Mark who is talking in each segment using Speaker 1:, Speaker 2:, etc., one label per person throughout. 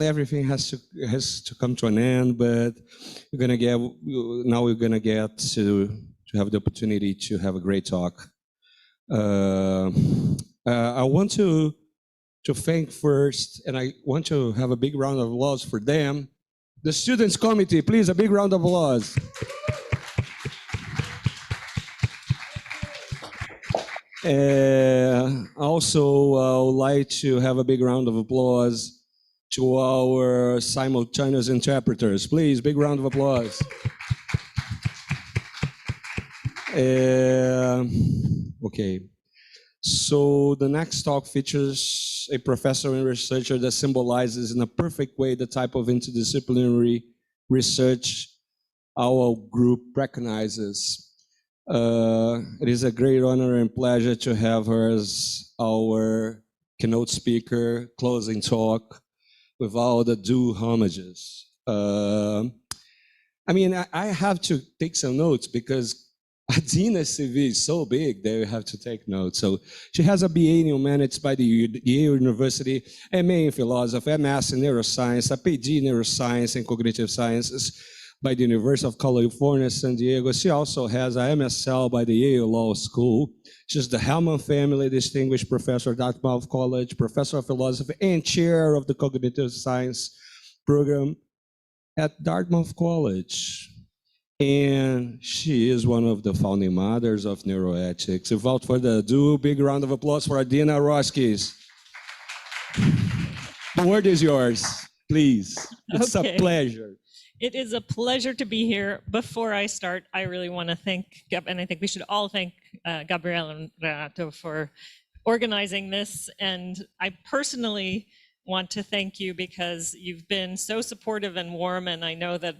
Speaker 1: everything has to come to an end, but we're gonna get to have the opportunity to have a great talk. I want to thank first, and I want to have a big round of applause for them. The Students Committee, please, a big round of applause. Also, I would like to have a big round of applause to our simultaneous interpreters. Please, big round of applause. Okay. So the next talk features a professor and researcher that symbolizes in a perfect way the type of interdisciplinary research our group recognizes. It is a great honor and pleasure to have her as our keynote speaker, closing talk, with all the due homages. I mean, I have to take some notes because Adina's CV is so big that you have to take notes. So she has a BA in Humanities by the Yale University, MA in Philosophy, MS in Neuroscience, a PhD in Neuroscience and Cognitive Sciences by the University of California, San Diego. She also has a MSL by the Yale Law School. She's the Hellman Family Distinguished Professor at Dartmouth College, Professor of Philosophy, and Chair of the Cognitive Science Program at Dartmouth College. And she is one of the founding mothers of neuroethics. Without further ado, big round of applause for Adina Roskies. The word is yours, please. It's a pleasure.
Speaker 2: It is a pleasure to be here. Before I start, I really want to thank, and I think we should all thank Gabriel and Renato for organizing this. And I personally want to thank you because you've been so supportive and warm, and I know that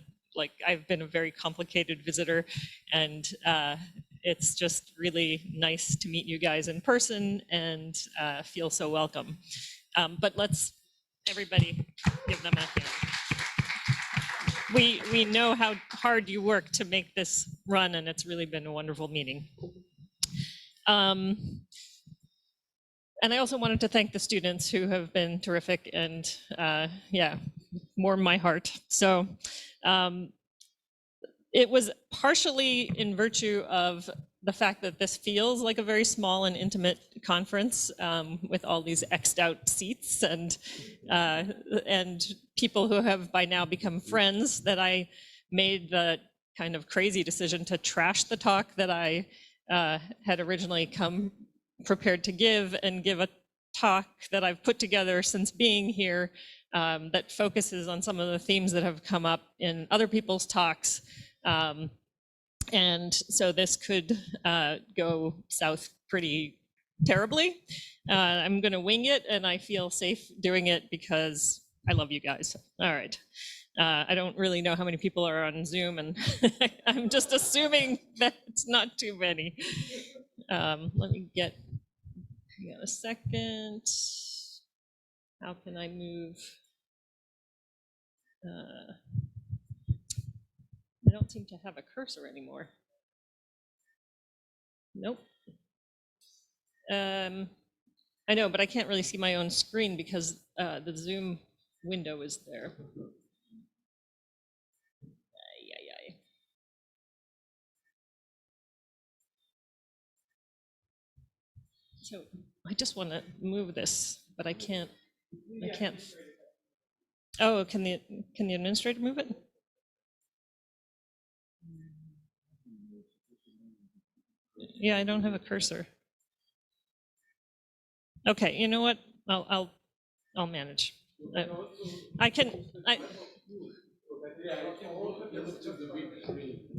Speaker 2: I've been a very complicated visitor, and it's just really nice to meet you guys in person and feel so welcome. But let's everybody give them a hand. We know how hard you work to make this run, and it's really been a wonderful meeting. And I also wanted to thank the students who have been terrific and warm my heart. So it was partially in virtue of the fact that this feels like a very small and intimate conference with all these X'd out seats and people who have by now become friends, that I made the kind of crazy decision to trash the talk that I had originally come prepared to give and give a talk that I've put together since being here that focuses on some of the themes that have come up in other people's talks. And so this could go south pretty terribly. I'm going to wing it, and I feel safe doing it because I love you guys. All right. I don't really know how many people are on Zoom, and I'm just assuming that it's not too many. Let me get, hang on a second. How can I move? I don't seem to have a cursor anymore. Nope. I know, but I can't really see my own screen because the Zoom window is there. So I just want to move this, but I can't. Oh, can the administrator move it? Yeah, I don't have a cursor. Okay, you know what? I'll manage.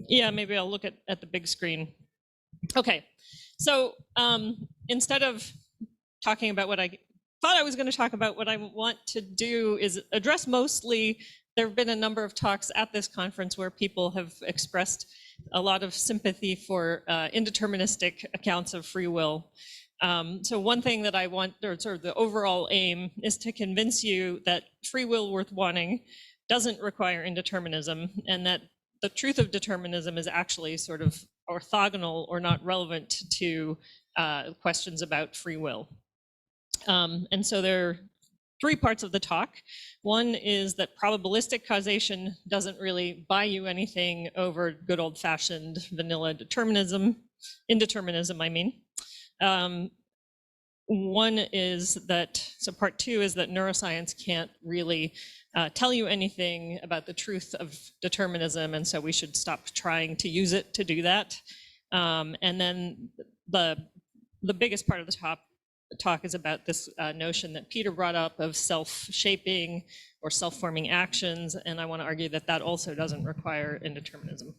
Speaker 2: Yeah, maybe I'll look at the big screen. Okay, so instead of talking about what I thought I was going to talk about, what I want to do is address mostly, there have been a number of talks at this conference where people have expressed a lot of sympathy for indeterministic accounts of free will. So one thing that I want, or sort of the overall aim, is to convince you that free will worth wanting doesn't require indeterminism, and that the truth of determinism is actually sort of orthogonal or not relevant to questions about free will. And so there are three parts of the talk. One is that probabilistic causation doesn't really buy you anything over good old-fashioned vanilla determinism, indeterminism, I mean. One is that, so part two is that neuroscience can't really tell you anything about the truth of determinism, and so we should stop trying to use it to do that. And then the biggest part of the talk is about this notion that Peter brought up of self-shaping or self-forming actions, and I want to argue that that also doesn't require indeterminism.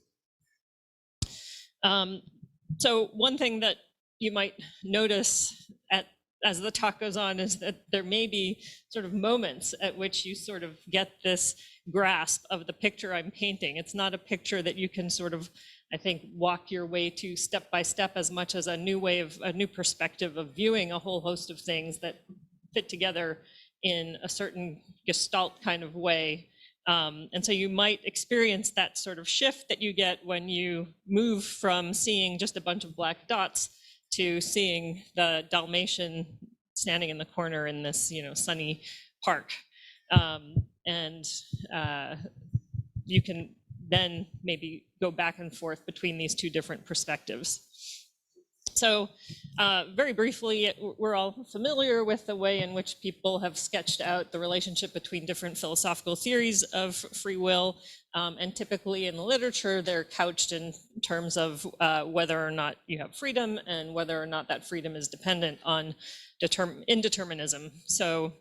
Speaker 2: So one thing that you might notice as the talk goes on is that there may be sort of moments at which you sort of get this grasp of the picture I'm painting. It's not a picture that you can sort of, I think, walk your way to step by step as much as a new perspective of viewing a whole host of things that fit together in a certain gestalt kind of way. And so you might experience that sort of shift that you get when you move from seeing just a bunch of black dots to seeing the Dalmatian standing in the corner in this, sunny park. And you can then maybe go back and forth between these two different perspectives. So very briefly, we're all familiar with the way in which people have sketched out the relationship between different philosophical theories of free will. And typically in the literature, they're couched in terms of whether or not you have freedom and whether or not that freedom is dependent on indeterminism. So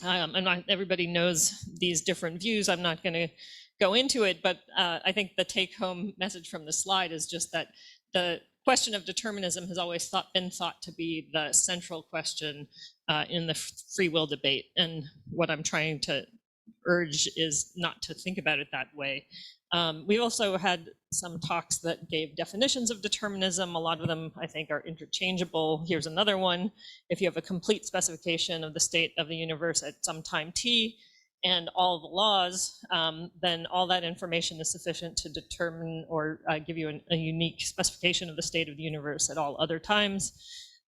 Speaker 2: everybody knows these different views. I'm not going to go into it, but I think the take-home message from the slide is just that the question of determinism has always been thought to be the central question in the free will debate. And what I'm trying to urge is not to think about it that way. We also had some talks that gave definitions of determinism. A lot of them, I think, are interchangeable. Here's another one. If you have a complete specification of the state of the universe at some time t, and all the laws, then all that information is sufficient to determine or give you a unique specification of the state of the universe at all other times.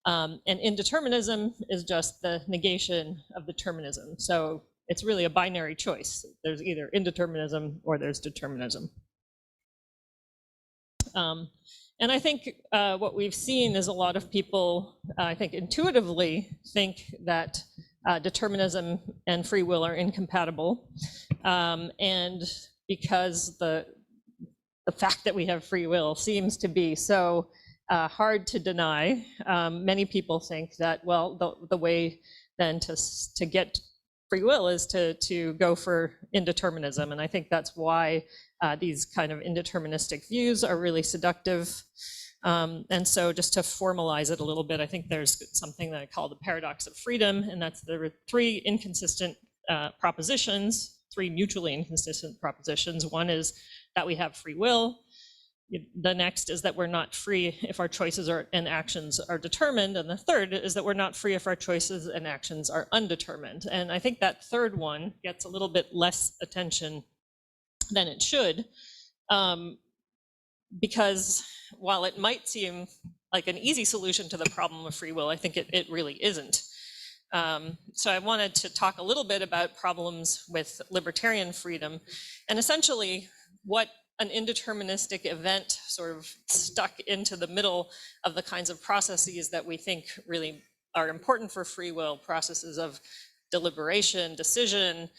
Speaker 2: And indeterminism is just the negation of determinism. So it's really a binary choice. There's either indeterminism or there's determinism. And I think what we've seen is a lot of people, I think, intuitively think that determinism and free will are incompatible. And because the fact that we have free will seems to be so hard to deny, many people think that, well, the way then to get free will is to go for indeterminism. And I think that's why these kind of indeterministic views are really seductive. And so just to formalize it a little bit, I think there's something that I call the paradox of freedom, and that's there are three inconsistent propositions, three mutually inconsistent propositions. One is that we have free will. The next is that we're not free if our choices and actions are determined. And the third is that we're not free if our choices and actions are undetermined. And I think that third one gets a little bit less attention than it should, because while it might seem like an easy solution to the problem of free will, I think it really isn't. So I wanted to talk a little bit about problems with libertarian freedom, and essentially what an indeterministic event sort of stuck into the middle of the kinds of processes that we think really are important for free will, processes of deliberation, decision,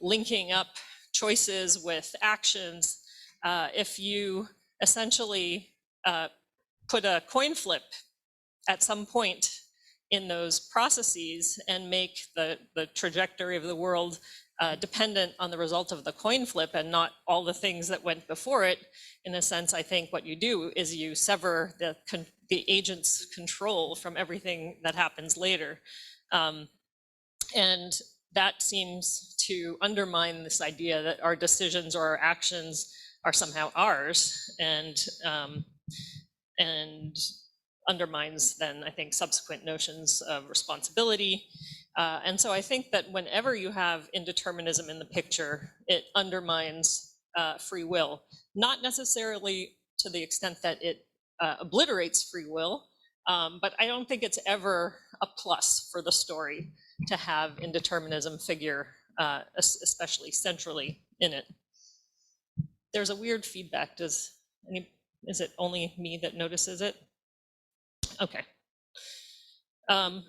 Speaker 2: linking up choices with actions. If you essentially put a coin flip at some point in those processes and make the trajectory of the world dependent on the result of the coin flip and not all the things that went before it, in a sense, I think what you do is you sever the agent's control from everything that happens later. And that seems to undermine this idea that our decisions or our actions are somehow ours, and undermines then, I think, subsequent notions of responsibility. And so I think that whenever you have indeterminism in the picture, it undermines free will, not necessarily to the extent that it obliterates free will, but I don't think it's ever a plus for the story. to have indeterminism figure, especially centrally in it. There's a weird feedback. Is it only me that notices it? Okay. I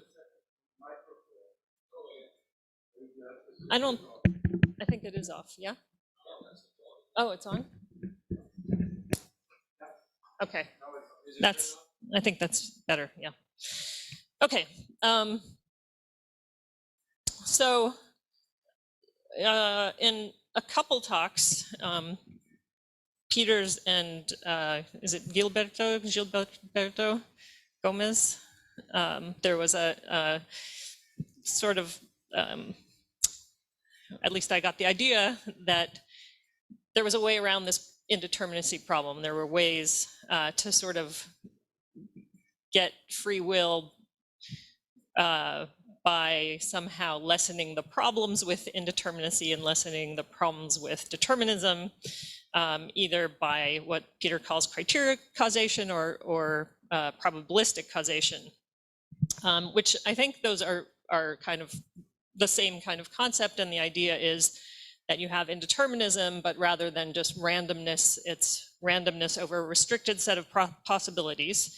Speaker 2: think it is off, yeah? Oh, it's on? Okay, I think that's better, yeah. Okay, so in a couple talks, Peters and, is it Gilberto Gomez? There was a sort of, at least I got the idea that there was a way around this indeterminacy problem. There were ways to sort of get free will by somehow lessening the problems with indeterminacy and lessening the problems with determinism, either by what Peter calls criteria causation or probabilistic causation, which I think those are kind of the same kind of concept. And the idea is that you have indeterminism, but rather than just randomness, it's randomness over a restricted set of possibilities.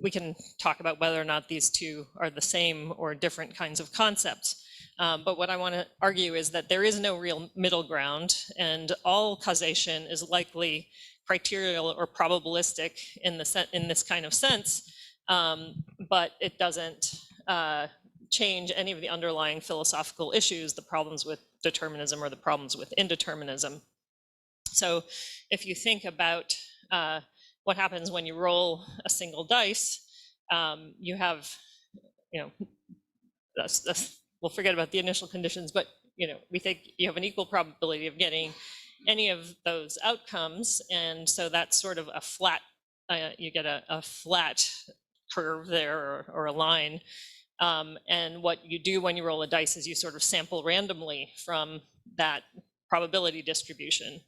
Speaker 2: We can talk about whether or not these two are the same or different kinds of concepts. But what I want to argue is that there is no real middle ground, and all causation is likely criterial or probabilistic in this kind of sense, but it doesn't change any of the underlying philosophical issues, the problems with determinism or the problems with indeterminism. So if you think about what happens when you roll a single dice, you have, we'll forget about the initial conditions, but we think you have an equal probability of getting any of those outcomes, and so that's sort of a flat, you get a flat curve there or a line. And what you do when you roll a dice is you sort of sample randomly from that probability distribution.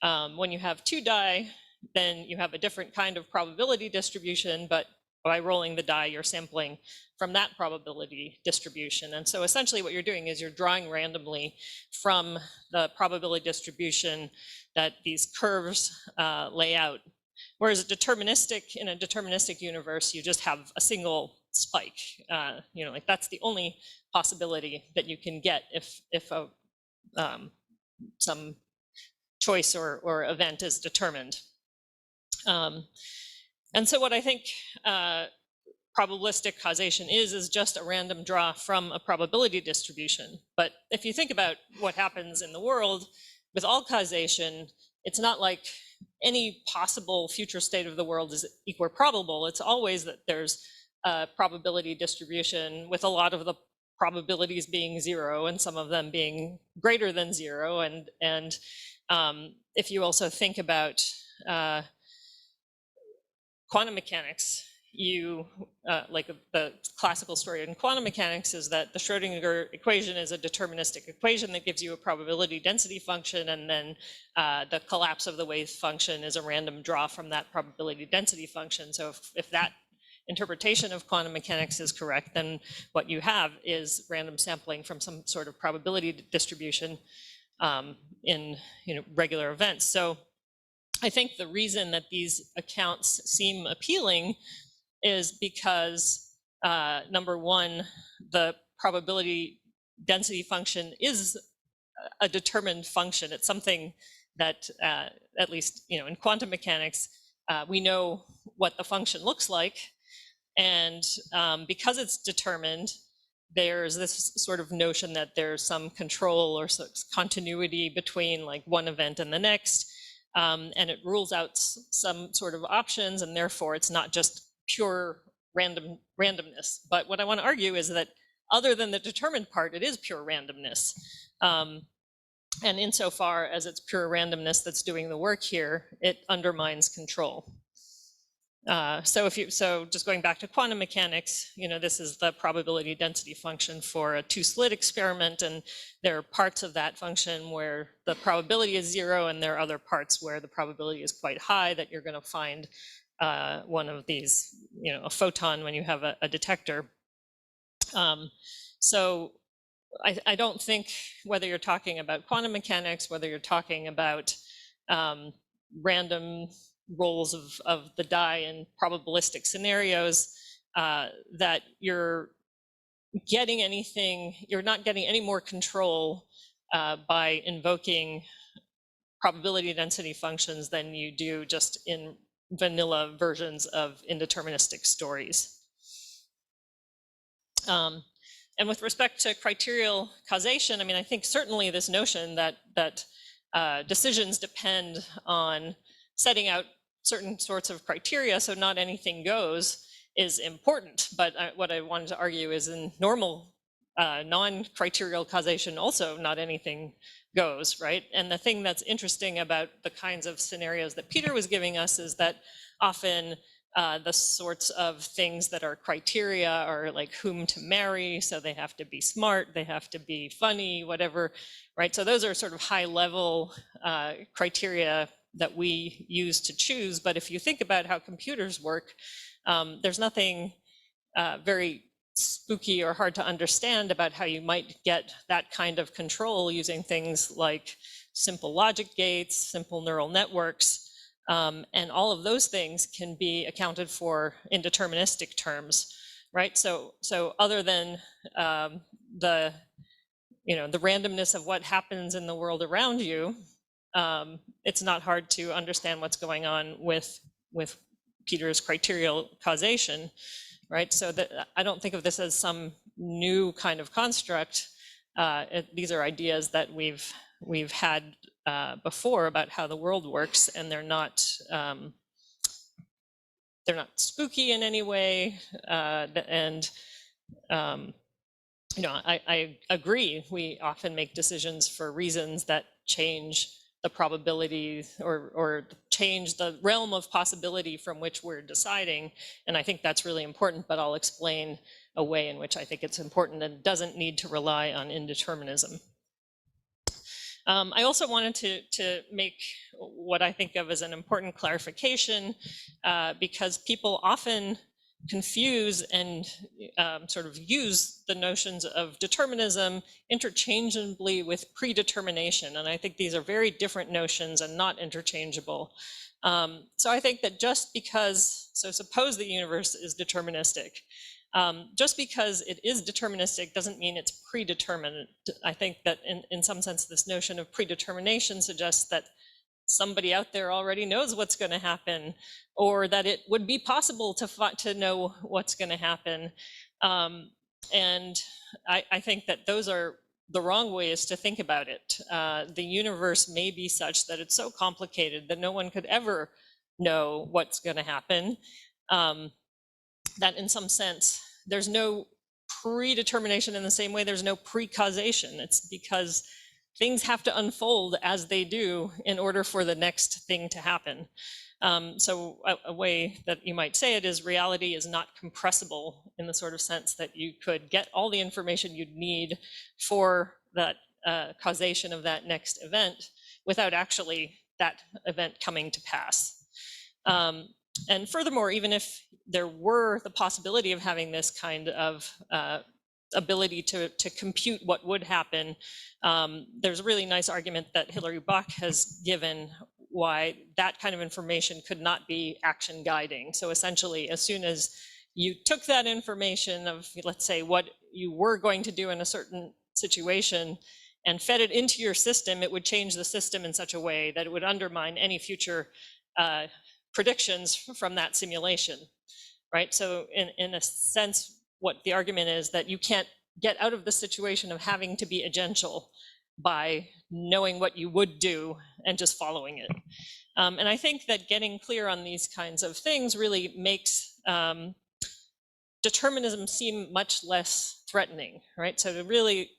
Speaker 2: When you have two die, then you have a different kind of probability distribution, but by rolling the die, you're sampling from that probability distribution. And so essentially what you're doing is you're drawing randomly from the probability distribution that these curves lay out. Whereas in a deterministic universe, you just have a single spike. Like that's the only possibility that you can get if some choice or event is determined. And so what I think probabilistic causation is just a random draw from a probability distribution. But if you think about what happens in the world with all causation, it's not like any possible future state of the world is equal or probable. It's always that there's a probability distribution with a lot of the probabilities being zero and some of them being greater than zero. And if you also think about quantum mechanics, like the classical story in quantum mechanics is that the Schrodinger equation is a deterministic equation that gives you a probability density function, and then the collapse of the wave function is a random draw from that probability density function. So if that interpretation of quantum mechanics is correct, then what you have is random sampling from some sort of probability distribution in regular events. So I think the reason that these accounts seem appealing is because, number one, the probability density function is a determined function. It's something that, at least in quantum mechanics, we know what the function looks like. And because it's determined, there's this sort of notion that there's some control or continuity between like one event and the next. And it rules out some sort of options, and therefore it's not just pure randomness. But what I want to argue is that other than the determined part, it is pure randomness. And insofar as it's pure randomness that's doing the work here, it undermines control. So just going back to quantum mechanics, this is the probability density function for a two-slit experiment, and there are parts of that function where the probability is zero, and there are other parts where the probability is quite high that you're going to find one of these, a photon when you have a detector. So I don't think, whether you're talking about quantum mechanics, whether you're talking about random rolls of the die in probabilistic scenarios, that you're not getting any more control by invoking probability density functions than you do just in vanilla versions of indeterministic stories. And with respect to criterial causation, I mean, I think certainly this notion that decisions depend on setting out certain sorts of criteria, so not anything goes, is important. But what I wanted to argue is in normal non-criterial causation also not anything goes, right? And the thing that's interesting about the kinds of scenarios that Peter was giving us is that often the sorts of things that are criteria are like whom to marry, so they have to be smart, they have to be funny, whatever, right? So those are sort of high level criteria that we use to choose. But if you think about how computers work, there's nothing very spooky or hard to understand about how you might get that kind of control using things like simple logic gates, simple neural networks, and all of those things can be accounted for in deterministic terms, right? So other than the randomness of what happens in the world around you, it's not hard to understand what's going on with Peter's criterial causation, right? So that I don't think of this as some new kind of construct. These are ideas that we've had before about how the world works, and they're not spooky in any way. I agree. We often make decisions for reasons that change the probability or change the realm of possibility from which we're deciding. And I think that's really important, but I'll explain a way in which I think it's important and doesn't need to rely on indeterminism. I also wanted to make what I think of as an important clarification, because people often confuse and sort of use the notions of determinism interchangeably with predetermination. And I think these are very different notions and not interchangeable. So I think that just because, so suppose the universe is deterministic, just because it is deterministic doesn't mean it's predetermined. I think that in some sense, this notion of predetermination suggests that somebody out there already knows what's going to happen, or that it would be possible to know what's going to happen. And I think that those are the wrong ways to think about it. The universe may be such that it's so complicated that no one could ever know what's going to happen. That in some sense, there's no predetermination in the same way there's no precausation. It's because things have to unfold as they do in order for the next thing to happen. So a way that you might say it is reality is not compressible in the sort of sense that you could get all the information you'd need for that causation of that next event without actually that event coming to pass. And furthermore, even if there were the possibility of having this kind of ability to compute what would happen, there's a really nice argument that Hilary Bach has given why that kind of information could not be action guiding. So essentially, as soon as you took that information of, let's say, what you were going to do in a certain situation and fed it into your system, it would change the system in such a way that it would undermine any future predictions from that simulation, right? So in a sense, what the argument is that you can't get out of the situation of having to be agential by knowing what you would do and just following it. And I think that getting clear on these kinds of things really makes determinism seem much less threatening, right? So to really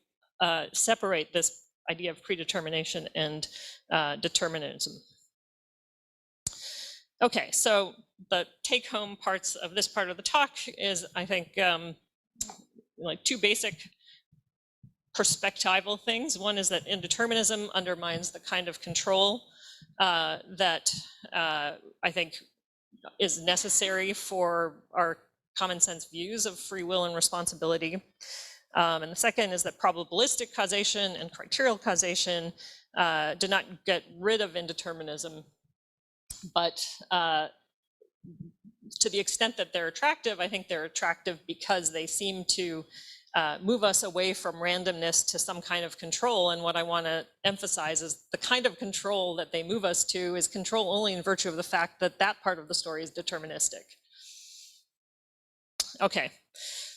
Speaker 2: separate this idea of predetermination and determinism. Okay, so the take-home parts of this part of the talk is, I think, like two basic perspectival things. One is that indeterminism undermines the kind of control that I think is necessary for our common sense views of free will and responsibility. And the second is that probabilistic causation and criterial causation do not get rid of indeterminism, but to the extent that they're attractive, I think they're attractive because they seem to move us away from randomness to some kind of control. And what I want to emphasize is the kind of control that they move us to is control only in virtue of the fact that that part of the story is deterministic. Okay,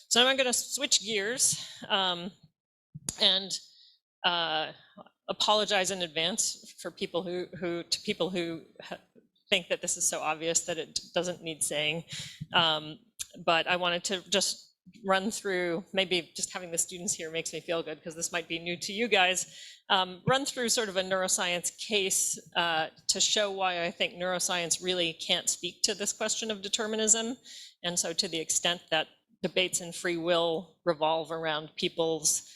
Speaker 2: so now I'm going to switch gears and apologize in advance for people who think that this is so obvious that it doesn't need saying. But I wanted to just run through, maybe just having the students here makes me feel good because this might be new to you guys, run through sort of a neuroscience case to show why I think neuroscience really can't speak to this question of determinism. And so to the extent that debates in free will revolve around people's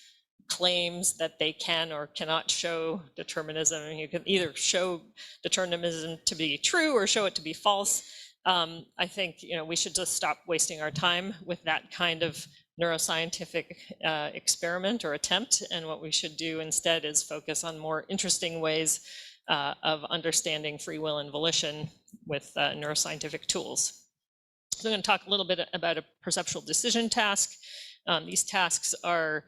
Speaker 2: claims that they can or cannot show determinism, and you can either show determinism to be true or show it to be false, I think we should just stop wasting our time with that kind of neuroscientific experiment or attempt, and what we should do instead is focus on more interesting ways of understanding free will and volition with neuroscientific tools. So I'm going to talk a little bit about a perceptual decision task. These tasks are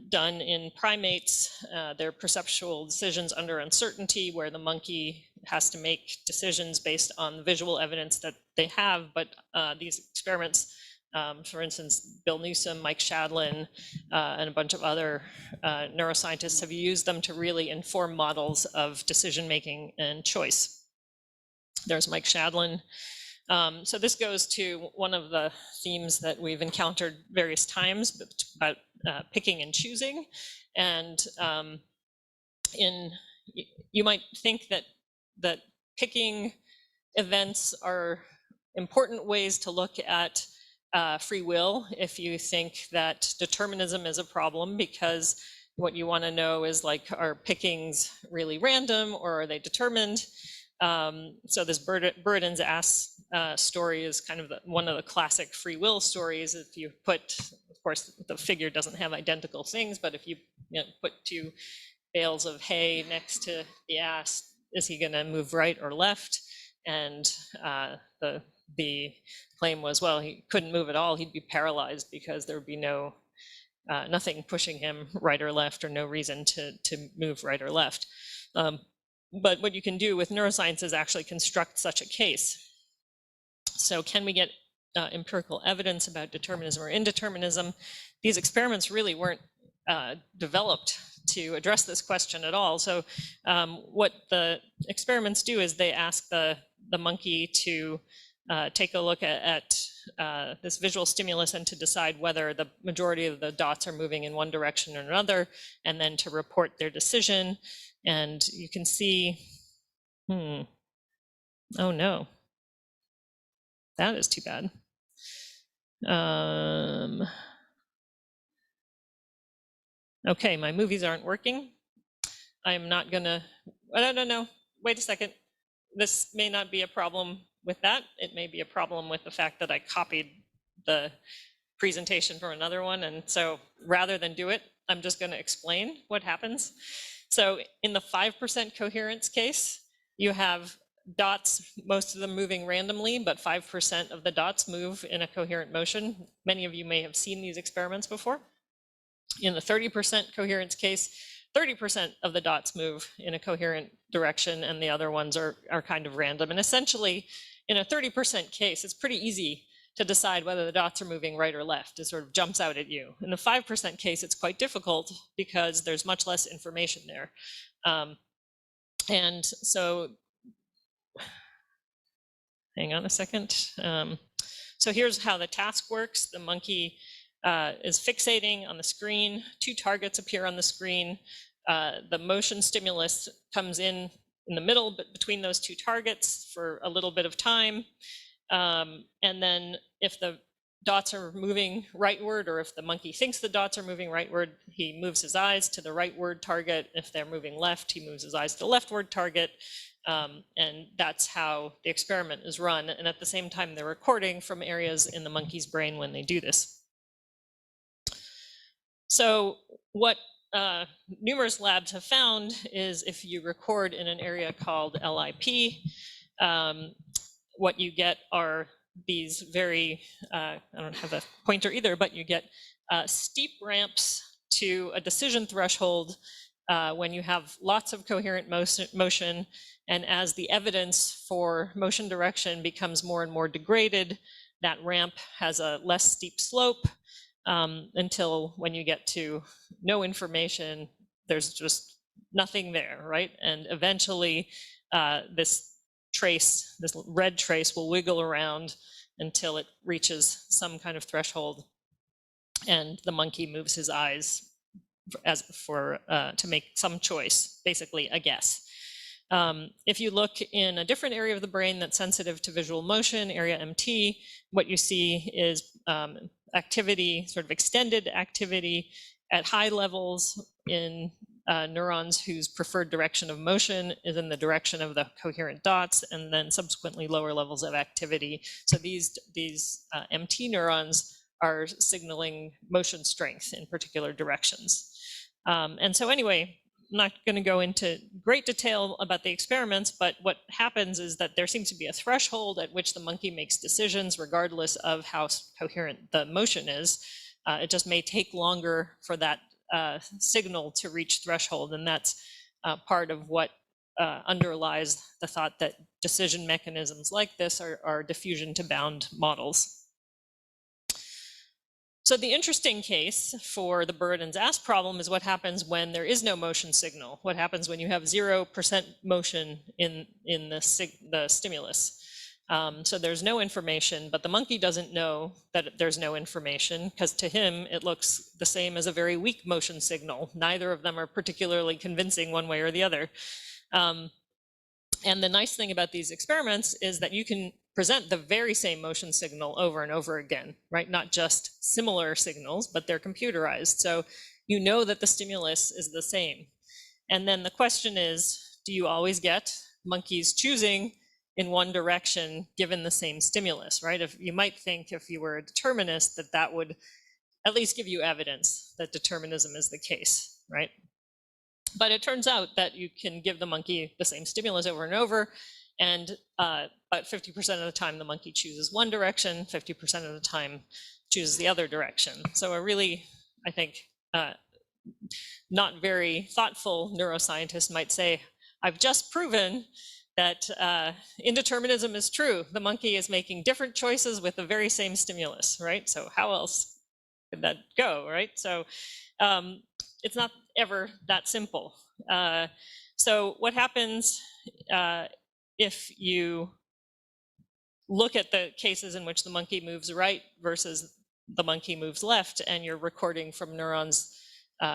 Speaker 2: done in primates. They're perceptual decisions under uncertainty, where the monkey has to make decisions based on the visual evidence that they have. But these experiments, for instance, Bill Newsom, Mike Shadlin, and a bunch of other neuroscientists have used them to really inform models of decision-making and choice. There's Mike Shadlin. So this goes to one of the themes that we've encountered various times about picking and choosing. And you might think that picking events are important ways to look at free will if you think that determinism is a problem, because what you want to know is, like, are pickings really random or are they determined? So this bird and ass story is kind of one of the classic free will stories. If you put, of course, the figure doesn't have identical things, but if you put two bales of hay next to the ass, is he going to move right or left? And the claim was, well, he couldn't move at all. He'd be paralyzed because there would be nothing pushing him right or left, or no reason to move right or left. But what you can do with neuroscience is actually construct such a case. So can we get empirical evidence about determinism or indeterminism? These experiments really weren't developed to address this question at all. So what the experiments do is they ask the monkey to take a look at this visual stimulus and to decide whether the majority of the dots are moving in one direction or another, and then to report their decision. And you can see, oh no, that is too bad. Okay, my movies aren't working. I'm not gonna, no, wait a second. This may not be a problem with that. It may be a problem with the fact that I copied the presentation from another one. And so rather than do it, I'm just gonna explain what happens. So in the 5% coherence case, you have dots, most of them moving randomly, but 5% of the dots move in a coherent motion. Many of you may have seen these experiments before. In the 30% coherence case, 30% of the dots move in a coherent direction, and the other ones are kind of random. And essentially, in a 30% case, it's pretty easy to decide whether the dots are moving right or left. It sort of jumps out at you. In the 5% case, it's quite difficult because there's much less information there. And so, hang on a second. So here's how the task works. The monkey is fixating on the screen. Two targets appear on the screen. The motion stimulus comes in the middle, but between those two targets for a little bit of time. And then if the dots are moving rightward, or if the monkey thinks the dots are moving rightward, he moves his eyes to the rightward target. If they're moving left, he moves his eyes to the leftward target. And that's how the experiment is run. And at the same time, they're recording from areas in the monkey's brain when they do this. So what numerous labs have found is if you record in an area called LIP, what you get are these very, I don't have a pointer either, but you get steep ramps to a decision threshold when you have lots of coherent motion, and as the evidence for motion direction becomes more and more degraded, that ramp has a less steep slope until when you get to no information, there's just nothing there, right? And eventually this trace, this red trace, will wiggle around until it reaches some kind of threshold, and the monkey moves his eyes to make some choice, basically a guess. If you look in a different area of the brain that's sensitive to visual motion, area MT, what you see is activity, sort of extended activity at high levels in neurons whose preferred direction of motion is in the direction of the coherent dots, and then subsequently lower levels of activity. So these MT neurons are signaling motion strength in particular directions. And so anyway, I'm not going to go into great detail about the experiments, but what happens is that there seems to be a threshold at which the monkey makes decisions regardless of how coherent the motion is. It just may take longer for that signal to reach threshold, and that's part of what underlies the thought that decision mechanisms like this are diffusion to bound models. So the interesting case for the bird and ass problem is what happens when there is no motion signal. What happens when you have 0% motion in the stimulus? So there's no information, but the monkey doesn't know that there's no information, because to him it looks the same as a very weak motion signal. Neither of them are particularly convincing one way or the other. And the nice thing about these experiments is that you can present the very same motion signal over and over again, right? Not just similar signals, but they're computerized. So you know that the stimulus is the same. And then the question is, do you always get monkeys choosing in one direction given the same stimulus, right? If you might think, if you were a determinist, that would at least give you evidence that determinism is the case, right? But it turns out that you can give the monkey the same stimulus over and over, and about 50% of the time the monkey chooses one direction, 50% of the time chooses the other direction. So a really, I think, not very thoughtful neuroscientist might say, I've just proven that indeterminism is true. The monkey is making different choices with the very same stimulus, right? So how else could that go, right? So it's not ever that simple. So what happens if you look at the cases in which the monkey moves right versus the monkey moves left, and you're recording from neurons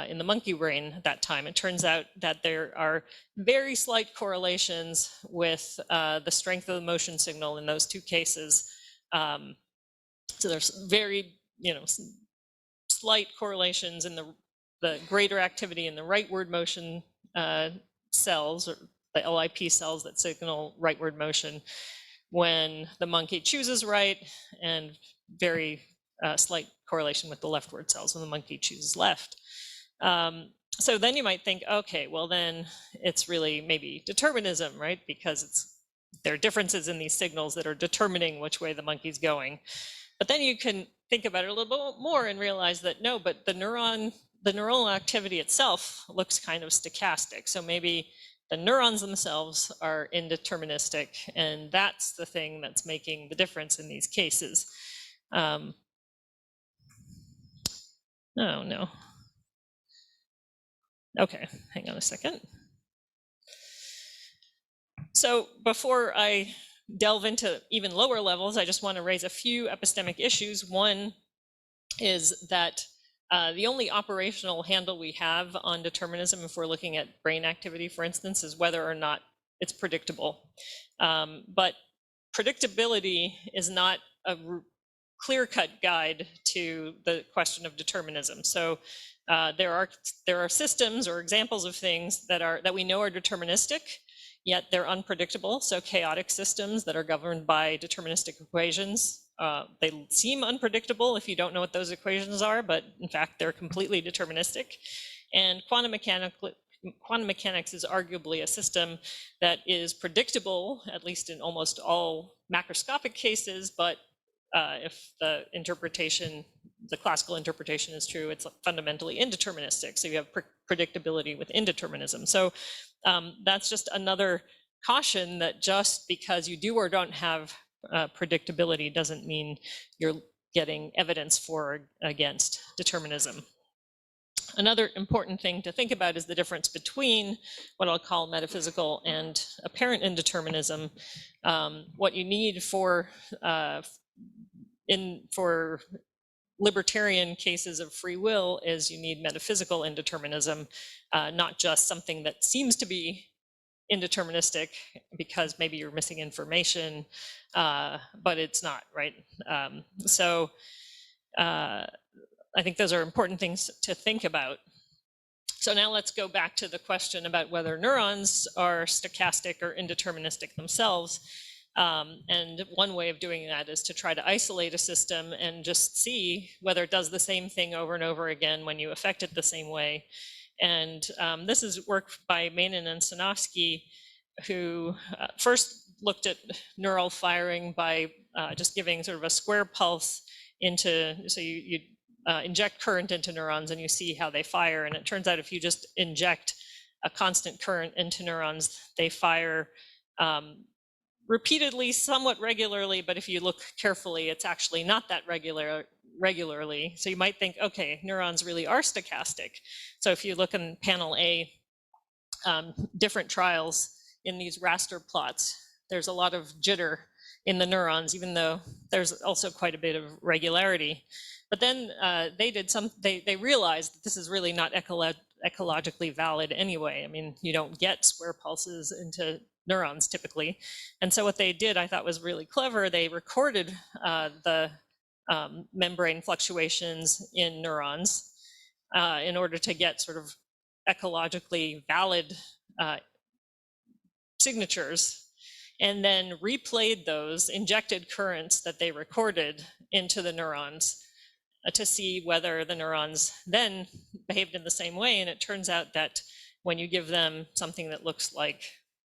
Speaker 2: in the monkey brain at that time? It turns out that there are very slight correlations with the strength of the motion signal in those two cases. So there's very, slight correlations in the greater activity in the rightward motion cells, or the LIP cells that signal rightward motion, when the monkey chooses right, and very slight correlation with the leftward cells when the monkey chooses left. So then you might think, okay, well then it's really maybe determinism, right? Because there are differences in these signals that are determining which way the monkey's going. But then you can think about it a little bit more and realize that no, but the neuronal activity itself looks kind of stochastic. So maybe the neurons themselves are indeterministic, and that's the thing that's making the difference in these cases. Oh no. Okay, hang on a second. So before I delve into even lower levels, I just want to raise a few epistemic issues. One is that the only operational handle we have on determinism, if we're looking at brain activity, for instance, is whether or not it's predictable. But predictability is not a clear-cut guide to the question of determinism. So there are systems or examples of things that we know are deterministic, yet they're unpredictable. So chaotic systems that are governed by deterministic equations, they seem unpredictable if you don't know what those equations are, but in fact, they're completely deterministic. And quantum mechanics is arguably a system that is predictable, at least in almost all macroscopic cases, but if the classical interpretation is true, it's fundamentally indeterministic. So you have predictability with indeterminism. So that's just another caution that just because you do or don't have predictability doesn't mean you're getting evidence for or against determinism. Another important thing to think about is the difference between what I'll call metaphysical and apparent indeterminism. What you need for libertarian cases of free will is you need metaphysical indeterminism, not just something that seems to be indeterministic because maybe you're missing information, but it's not, right? I think those are important things to think about. So now let's go back to the question about whether neurons are stochastic or indeterministic themselves. And one way of doing that is to try to isolate a system and just see whether it does the same thing over and over again when you affect it the same way. And this is work by Manin and Sanofsky, who first looked at neural firing by just giving sort of a square pulse into, so you inject current into neurons and you see how they fire. And it turns out if you just inject a constant current into neurons, they fire repeatedly, somewhat regularly, but if you look carefully, it's actually not that regularly. So you might think, okay, neurons really are stochastic. So if you look in panel A, different trials in these raster plots, there's a lot of jitter in the neurons, even though there's also quite a bit of regularity. But then they realized that this is really not ecologically valid anyway. I mean, you don't get square pulses into neurons typically. And so what they did, I thought was really clever. They recorded the membrane fluctuations in neurons in order to get sort of ecologically valid signatures, and then replayed those injected currents that they recorded into the neurons to see whether the neurons then behaved in the same way. And it turns out that when you give them something that looks like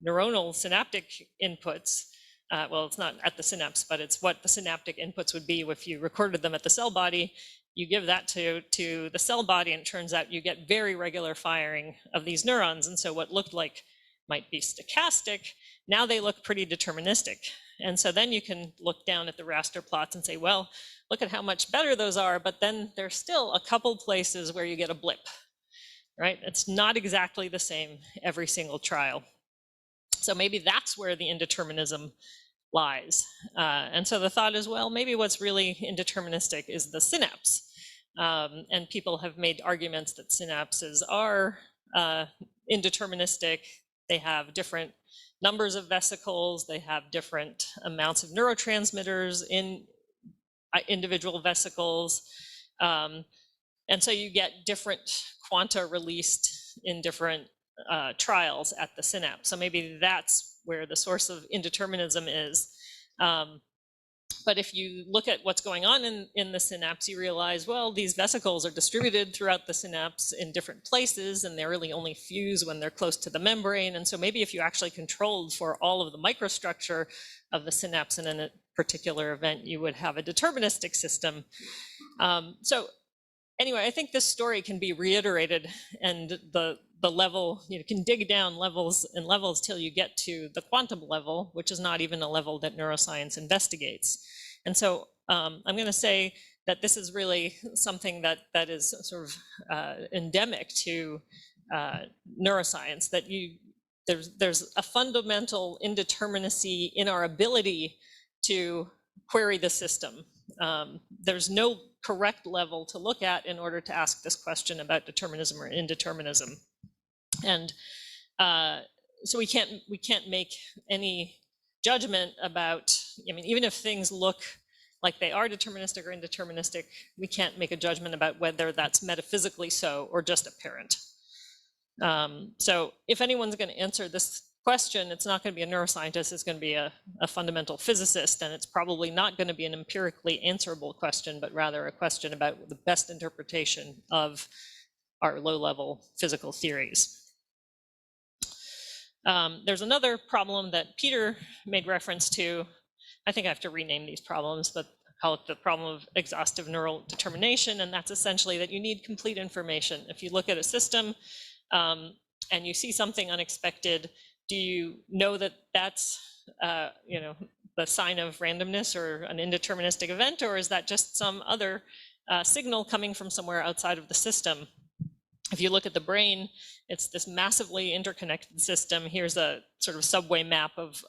Speaker 2: neuronal synaptic inputs, well, it's not at the synapse, but it's what the synaptic inputs would be if you recorded them at the cell body. You give that to the cell body, and it turns out you get very regular firing of these neurons. And so what looked like might be stochastic, now they look pretty deterministic. And so then you can look down at the raster plots and say, well, look at how much better those are, but then there's still a couple places where you get a blip, right? It's not exactly the same every single trial. So maybe that's where the indeterminism lies. And so the thought is, well, maybe what's really indeterministic is the synapse. And people have made arguments that synapses are indeterministic. They have different numbers of vesicles. They have different amounts of neurotransmitters in individual vesicles. And so you get different quanta released in different trials at the synapse. So maybe that's where the source of indeterminism is. But if you look at what's going on in the synapse, you realize, well, these vesicles are distributed throughout the synapse in different places, and they really only fuse when they're close to the membrane. And so maybe if you actually controlled for all of the microstructure of the synapse in a particular event, you would have a deterministic system. So anyway, I think this story can be reiterated, and the level, you can dig down levels and levels till you get to the quantum level, which is not even a level that neuroscience investigates. And so I'm going to say that this is really something that is sort of endemic to neuroscience, that there's a fundamental indeterminacy in our ability to query the system. There's no correct level to look at in order to ask this question about determinism or indeterminism. And so we can't make any judgment about, I mean, even if things look like they are deterministic or indeterministic, we can't make a judgment about whether that's metaphysically so or just apparent. So if anyone's going to answer this question, it's not going to be a neuroscientist, it's going to be a fundamental physicist, and it's probably not going to be an empirically answerable question, but rather a question about the best interpretation of our low-level physical theories. There's another problem that Peter made reference to. I think I have to rename these problems, but I call it the problem of exhaustive neural determination, and that's essentially that you need complete information. If you look at a system and you see something unexpected, do you know that that's the sign of randomness or an indeterministic event, or is that just some other signal coming from somewhere outside of the system? If you look at the brain, it's this massively interconnected system. Here's a sort of subway map of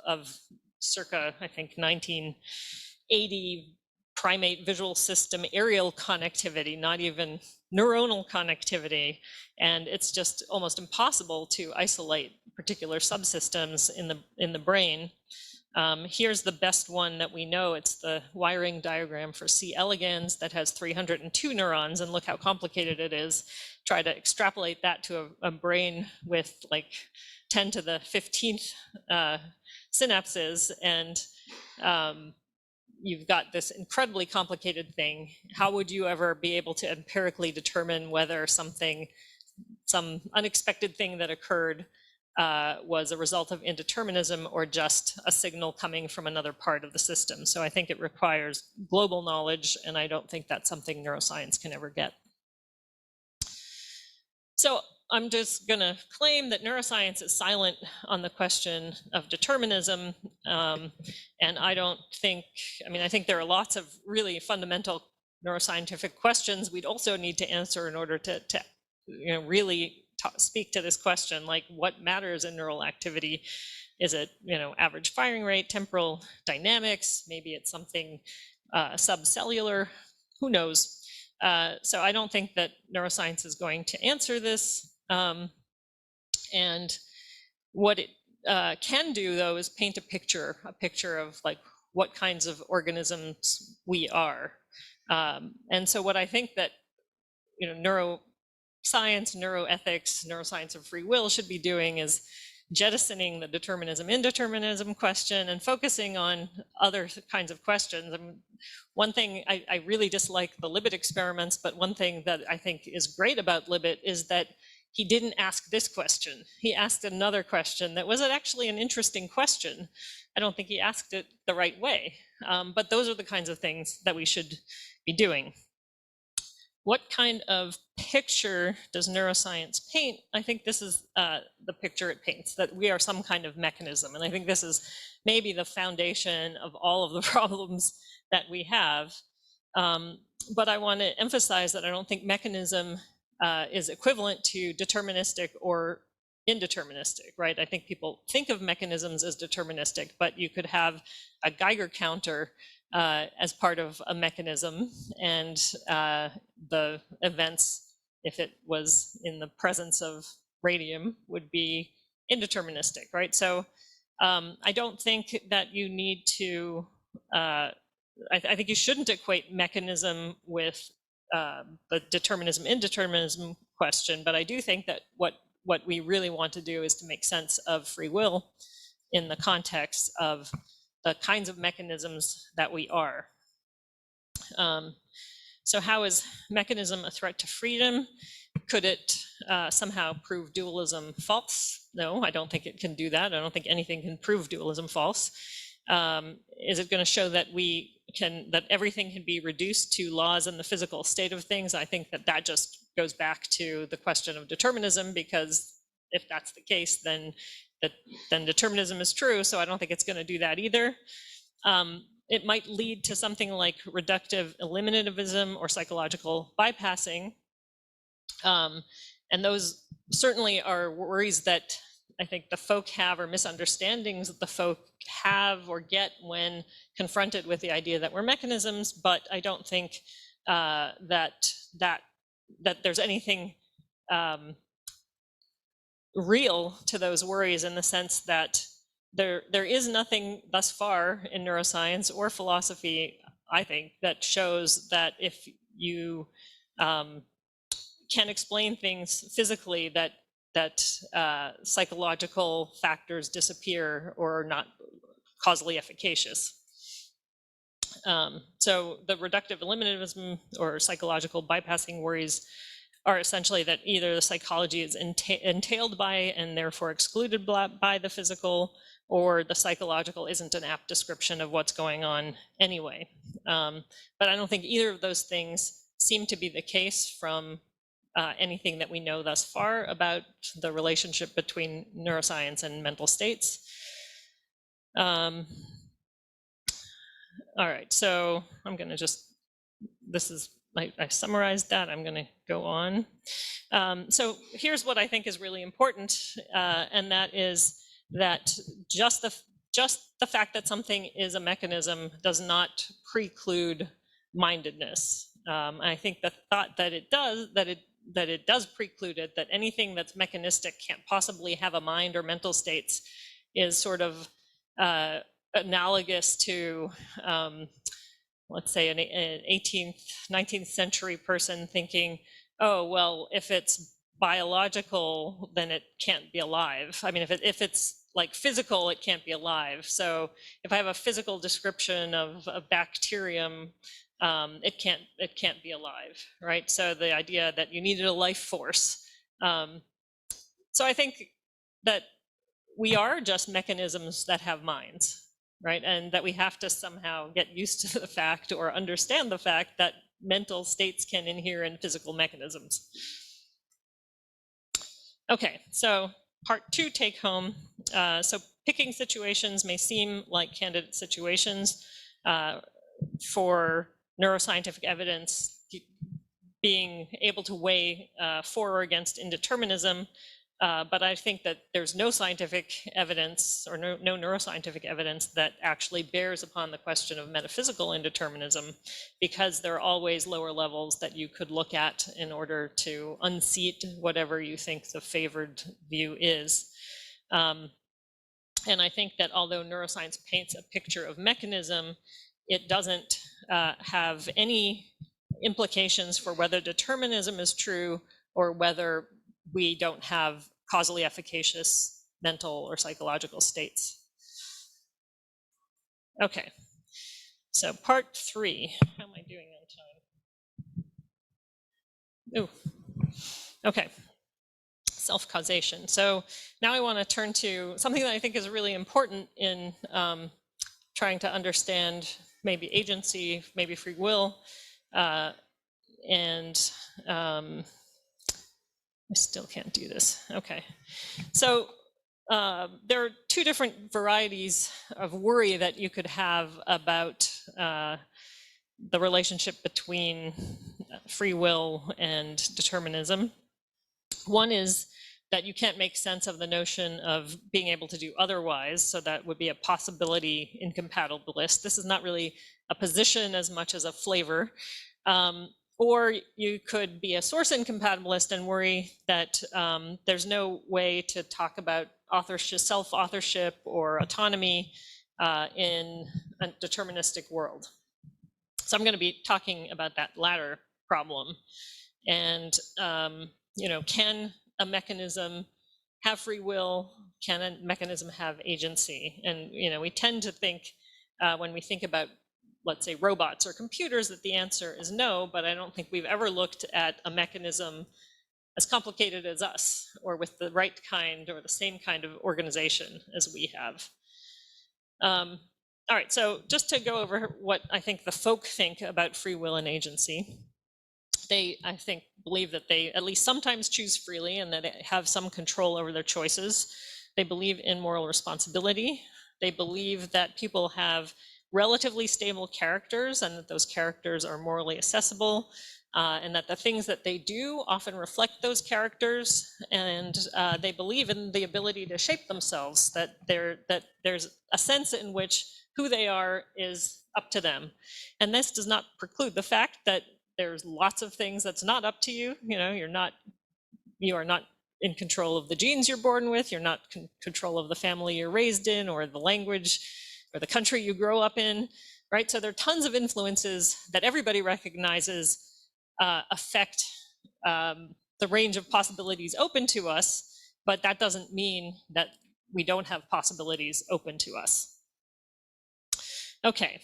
Speaker 2: circa, I think, 1980 primate visual system aerial connectivity, not even neuronal connectivity. And it's just almost impossible to isolate particular subsystems in the brain. Here's the best one that we know. It's the wiring diagram for C. elegans that has 302 neurons, and look how complicated it is. Try to extrapolate that to a brain with like 10 to the 15th synapses, and you've got this incredibly complicated thing. How would you ever be able to empirically determine whether some unexpected thing that occurred was a result of indeterminism or just a signal coming from another part of the system? So I think it requires global knowledge, and I don't think that's something neuroscience can ever get. So I'm just going to claim that neuroscience is silent on the question of determinism. And I don't think, I think there are lots of really fundamental neuroscientific questions we'd also need to answer in order to really speak to this question, like what matters in neural activity? Is it, average firing rate, temporal dynamics? Maybe it's something subcellular, who knows? So I don't think that neuroscience is going to answer this. And what it can do, though, is paint a picture of like what kinds of organisms we are. And so what I think that neuroscience, neuroethics, neuroscience of free will should be doing is jettisoning the determinism indeterminism question and focusing on other kinds of questions. One thing I really dislike the Libet experiments, but one thing that I think is great about Libet is that he didn't ask this question. He asked another question that was actually an interesting question. I don't think he asked it the right way, but those are the kinds of things that we should be doing. What kind of picture does neuroscience paint? I think this is the picture it paints, that we are some kind of mechanism. And I think this is maybe the foundation of all of the problems that we have. But I want to emphasize that I don't think mechanism is equivalent to deterministic or indeterministic, right? I think people think of mechanisms as deterministic, but you could have a Geiger counter as part of a mechanism, and the events, if it was in the presence of radium, would be indeterministic, right? So I don't think that you need to, I think you shouldn't equate mechanism with the determinism indeterminism question, but I do think that what we really want to do is to make sense of free will in the context of the kinds of mechanisms that we are. So how is mechanism a threat to freedom? Could it somehow prove dualism false? No, I don't think it can do that. I don't think anything can prove dualism false. Is it going to show that that everything can be reduced to laws in the physical state of things? I think that just goes back to the question of determinism, because if that's the case, then determinism is true. So I don't think it's going to do that either. It might lead to something like reductive eliminativism or psychological bypassing. And those certainly are worries that I think the folk have, or misunderstandings that the folk have or get when confronted with the idea that we're mechanisms. But I don't think that there's anything real to those worries, in the sense that there is nothing thus far in neuroscience or philosophy, I think, that shows that if you can explain things physically, that psychological factors disappear or are not causally efficacious. So the reductive eliminativism or psychological bypassing worries are essentially that either the psychology is entailed by and therefore excluded by the physical, or the psychological isn't an apt description of what's going on anyway. But I don't think either of those things seem to be the case from anything that we know thus far about the relationship between neuroscience and mental states. All right, so I'm going to just, this is, I summarized that. I'm going to go on. So here's what I think is really important, and that is that just the fact that something is a mechanism does not preclude mindedness. I think the thought that it does preclude it, that anything that's mechanistic can't possibly have a mind or mental states, is sort of analogous to let's say an 18th, 19th century person thinking, oh, well, if it's biological, then it can't be alive. I mean, if it's like physical, it can't be alive. So if I have a physical description of a bacterium, it can't be alive, right? So the idea that you needed a life force. So I think that we are just mechanisms that have minds, right? And that we have to somehow get used to the fact or understand the fact that mental states can inhere in physical mechanisms. Okay, so part 2 take home. So picking situations may seem like candidate situations for neuroscientific evidence being able to weigh for or against indeterminism. But I think that there's no scientific evidence or no neuroscientific evidence that actually bears upon the question of metaphysical indeterminism, because there are always lower levels that you could look at in order to unseat whatever you think the favored view is. And I think that although neuroscience paints a picture of mechanism, it doesn't have any implications for whether determinism is true or whether we don't have causally efficacious mental or psychological states. Okay, so part 3. How am I doing on time? Ooh, okay. Self-causation. So now I want to turn to something that I think is really important in trying to understand maybe agency, maybe free will, and I still can't do this. Okay. So there are 2 different varieties of worry that you could have about the relationship between free will and determinism. One is that you can't make sense of the notion of being able to do otherwise, so that would be a possibility incompatibilist. This is not really a position as much as a flavor. Or you could be a source incompatibilist and worry that there's no way to talk about authorship, self-authorship or autonomy in a deterministic world. So I'm going to be talking about that latter problem. And, can a mechanism have free will? Can a mechanism have agency? And, we tend to think when we think about, let's say, robots or computers, that the answer is no, but I don't think we've ever looked at a mechanism as complicated as us, or with the right kind or the same kind of organization as we have. All right, so just to go over what I think the folk think about free will and agency. They, I think, believe that they at least sometimes choose freely and that they have some control over their choices. They believe in moral responsibility. They believe that people have relatively stable characters and that those characters are morally accessible, and that the things that they do often reflect those characters, and they believe in the ability to shape themselves, that there's a sense in which who they are is up to them. And this does not preclude the fact that there's lots of things that's not up to you. You are not in control of the genes you're born with. You're not in control of the family you're raised in, or the language or the country you grow up in, right? So there are tons of influences that everybody recognizes affect the range of possibilities open to us, but that doesn't mean that we don't have possibilities open to us. Okay,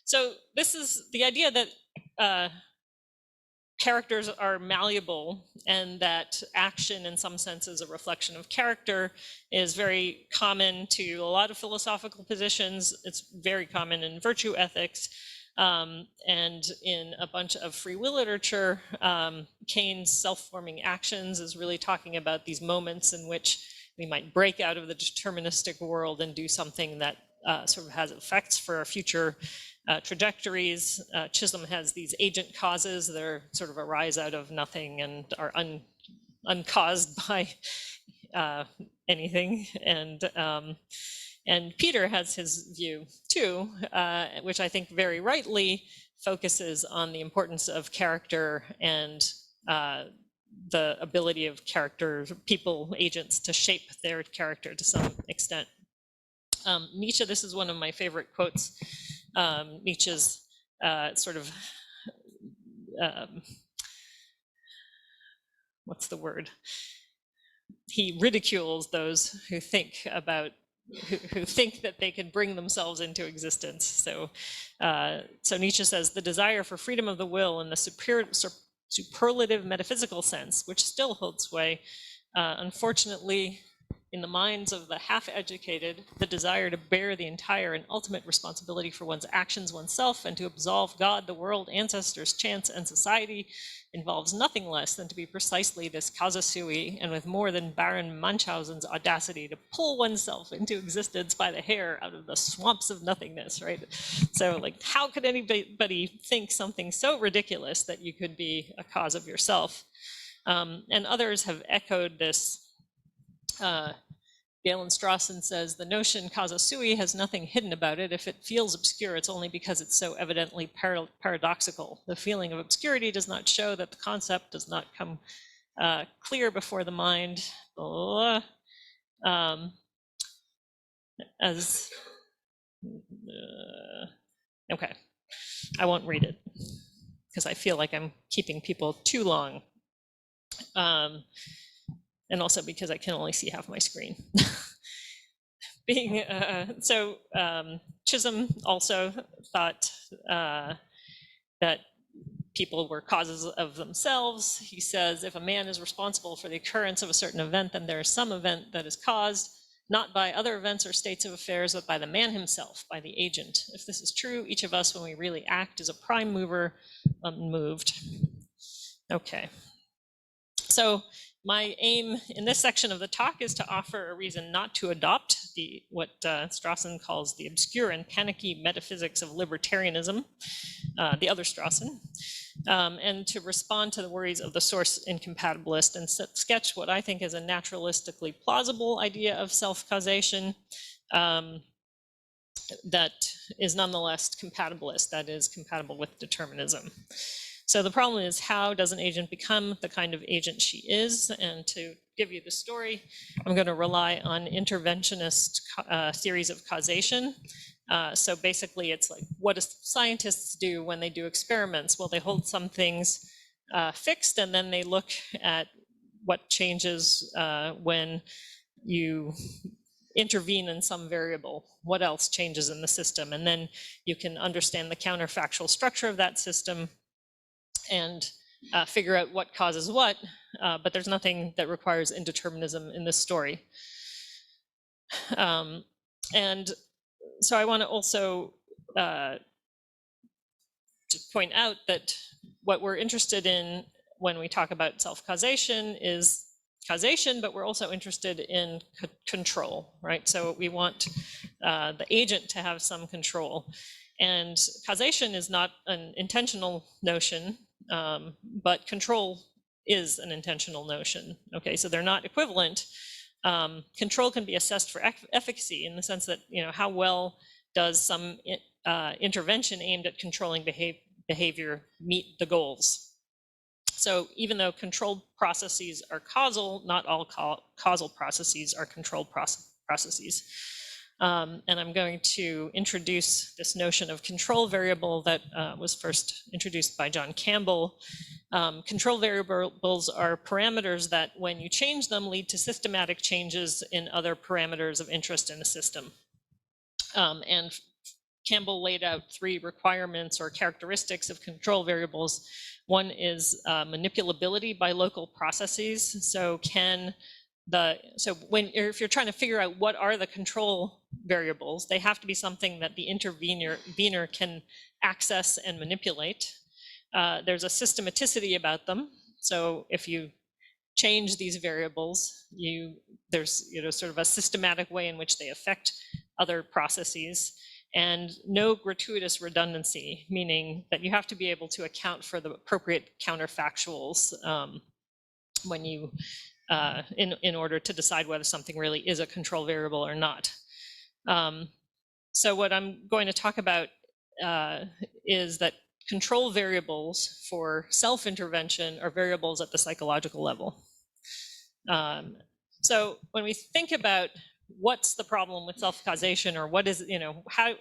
Speaker 2: so this is the idea that characters are malleable and that action in some sense is a reflection of character is very common to a lot of philosophical positions. It's very common in virtue ethics and in a bunch of free will literature. Keynes' self-forming actions is really talking about these moments in which we might break out of the deterministic world and do something that sort of has effects for our future trajectories. Chisholm has these agent causes that are sort of arise out of nothing and are uncaused by anything. And Peter has his view too, which I think very rightly focuses on the importance of character and the ability of characters, people, agents to shape their character to some extent. Nietzsche, this is one of my favorite quotes. Nietzsche's sort of, what's the word? He ridicules those who think about, who think that they can bring themselves into existence. So Nietzsche says, the desire for freedom of the will in the superlative metaphysical sense, which still holds sway, unfortunately, in the minds of the half-educated, the desire to bear the entire and ultimate responsibility for one's actions oneself and to absolve God, the world, ancestors, chance, and society involves nothing less than to be precisely this causa sui, and with more than Baron Munchausen's audacity to pull oneself into existence by the hair out of the swamps of nothingness, right? So like, how could anybody think something so ridiculous that you could be a cause of yourself? And others have echoed this. Galen Strawson says, the notion causa sui has nothing hidden about it. If it feels obscure, it's only because it's so evidently paradoxical. The feeling of obscurity does not show that the concept does not come clear before the mind. Okay, I won't read it because I feel like I'm keeping people too long. And also because I can only see half my screen. Chisholm also thought that people were causes of themselves. He says, if a man is responsible for the occurrence of a certain event, then there is some event that is caused, not by other events or states of affairs, but by the man himself, by the agent. If this is true, each of us, when we really act, is a prime mover, unmoved. Okay. So my aim in this section of the talk is to offer a reason not to adopt what Strawson calls the obscure and panicky metaphysics of libertarianism, the other Strawson, and to respond to the worries of the source incompatibilist and sketch what I think is a naturalistically plausible idea of self-causation that is nonetheless compatibilist, that is compatible with determinism. So the problem is, how does an agent become the kind of agent she is? And to give you the story, I'm going to rely on interventionist theories of causation. So basically, it's like, what do scientists do when they do experiments? Well, they hold some things fixed, and then they look at what changes when you intervene in some variable. What else changes in the system? And then you can understand the counterfactual structure of that system and figure out what causes what, but there's nothing that requires indeterminism in this story. And so I want to also just point out that what we're interested in when we talk about self-causation is causation, but we're also interested in control, right? So we want the agent to have some control. And causation is not an intentional notion, but control is an intentional notion. Okay, so they're not equivalent. Control can be assessed for efficacy in the sense that, how well does some intervention aimed at controlling behavior meet the goals? So even though controlled processes are causal, not all causal processes are controlled processes. And I'm going to introduce this notion of control variable that was first introduced by John Campbell. Control variables are parameters that, when you change them, lead to systematic changes in other parameters of interest in the system. And Campbell laid out 3 requirements or characteristics of control variables. One is manipulability by local processes. So if you're trying to figure out what are the control variables, they have to be something that the intervener can access and manipulate. There's a systematicity about them. So if you change these variables, there's sort of a systematic way in which they affect other processes, and no gratuitous redundancy, meaning that you have to be able to account for the appropriate counterfactuals when you in order to decide whether something really is a control variable or not. So what I'm going to talk about is that control variables for self-intervention are variables at the psychological level. So when we think about what's the problem with self-causation, or what is, how,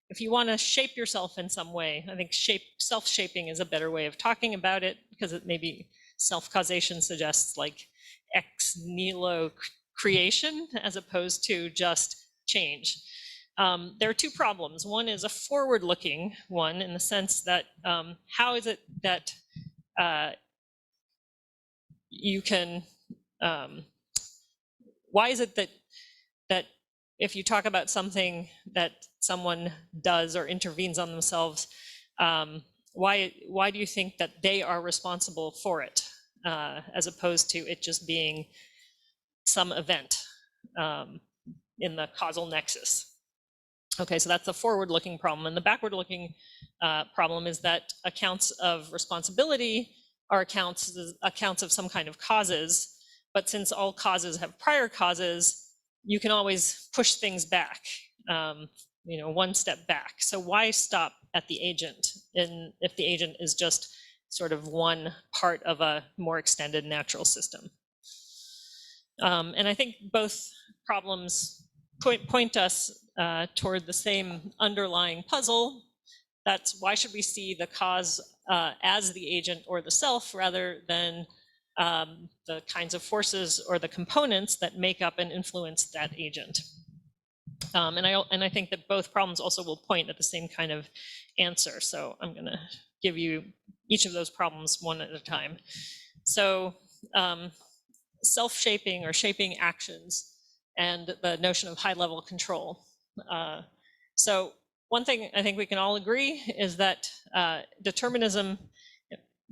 Speaker 2: if you want to shape yourself in some way, I think self-shaping is a better way of talking about it, because it maybe self-causation suggests like ex nihilo creation as opposed to just change. There are 2 problems. One is a forward-looking one, in the sense that how is it that you can, why is it that if you talk about something that someone does or intervenes on themselves, why do you think that they are responsible for it, as opposed to it just being some event in the causal nexus? Okay, so that's the forward-looking problem. And the backward-looking problem is that accounts of responsibility are accounts of some kind of causes, but since all causes have prior causes, you can always push things back, one step back. So why stop at the agent, if the agent is just sort of one part of a more extended natural system? And I think both problems point us toward the same underlying puzzle. That's why should we see the cause as the agent or the self, rather than the kinds of forces or the components that make up and influence that agent. And I think that both problems also will point at the same kind of answer. So I'm going to give you each of those problems one at a time. So self-shaping or shaping actions, and the notion of high-level control. So one thing I think we can all agree is that determinism,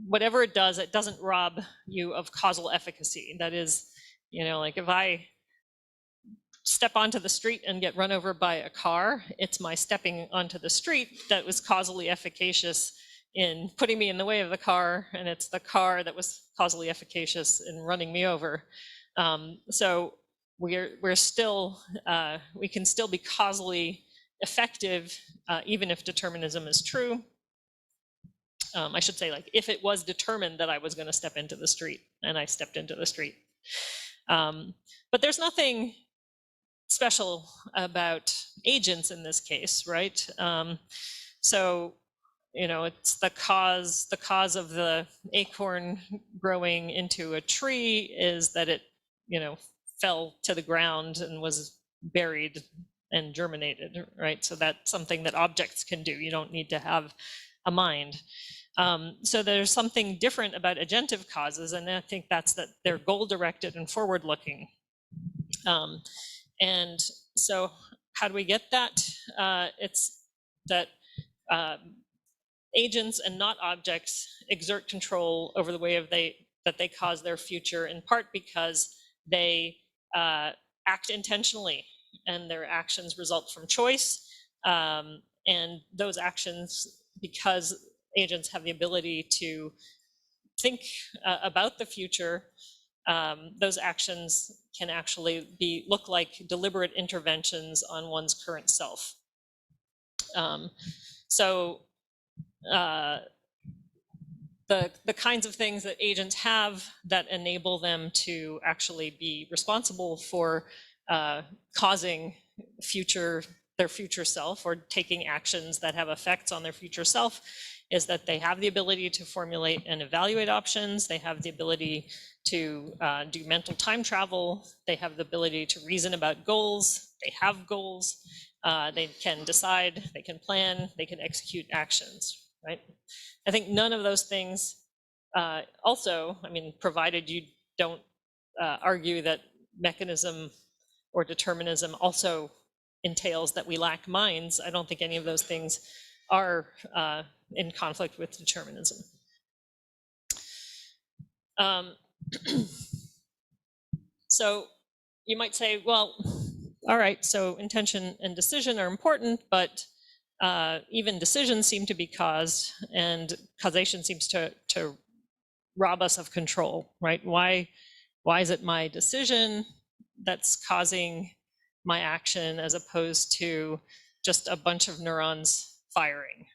Speaker 2: whatever it doesn't rob you of causal efficacy. That is, like if I step onto the street and get run over by a car, it's my stepping onto the street that was causally efficacious in putting me in the way of the car, and it's the car that was causally efficacious in running me over. So we're still, we can still be causally effective even if determinism is true. I should say, like, if it was determined that I was going to step into the street, and I stepped into the street. But there's nothing special about agents in this case, right? So, it's the cause of the acorn growing into a tree is that it, fell to the ground and was buried and germinated, right? So that's something that objects can do. You don't need to have a mind. So there's something different about agentive causes, and I think that's that they're goal-directed and forward-looking. And so how do we get that? It's that agents and not objects exert control over the way that they cause their future, in part because they act intentionally, and their actions result from choice. And those actions, because agents have the ability to think about the future, those actions can actually look like deliberate interventions on one's current self. So the kinds of things that agents have that enable them to actually be responsible for causing their future self, or taking actions that have effects on their future self, is that they have the ability to formulate and evaluate options. They have the ability to do mental time travel. They have the ability to reason about goals. They have goals. They can decide, they can plan, they can execute actions, right? I think none of those things also, I mean, provided you don't argue that mechanism or determinism also entails that we lack minds, I don't think any of those things are in conflict with determinism. So you might say, well, all right, so intention and decision are important, but even decisions seem to be caused, and causation seems to rob us of control, right? Why is it my decision that's causing my action as opposed to just a bunch of neurons firing?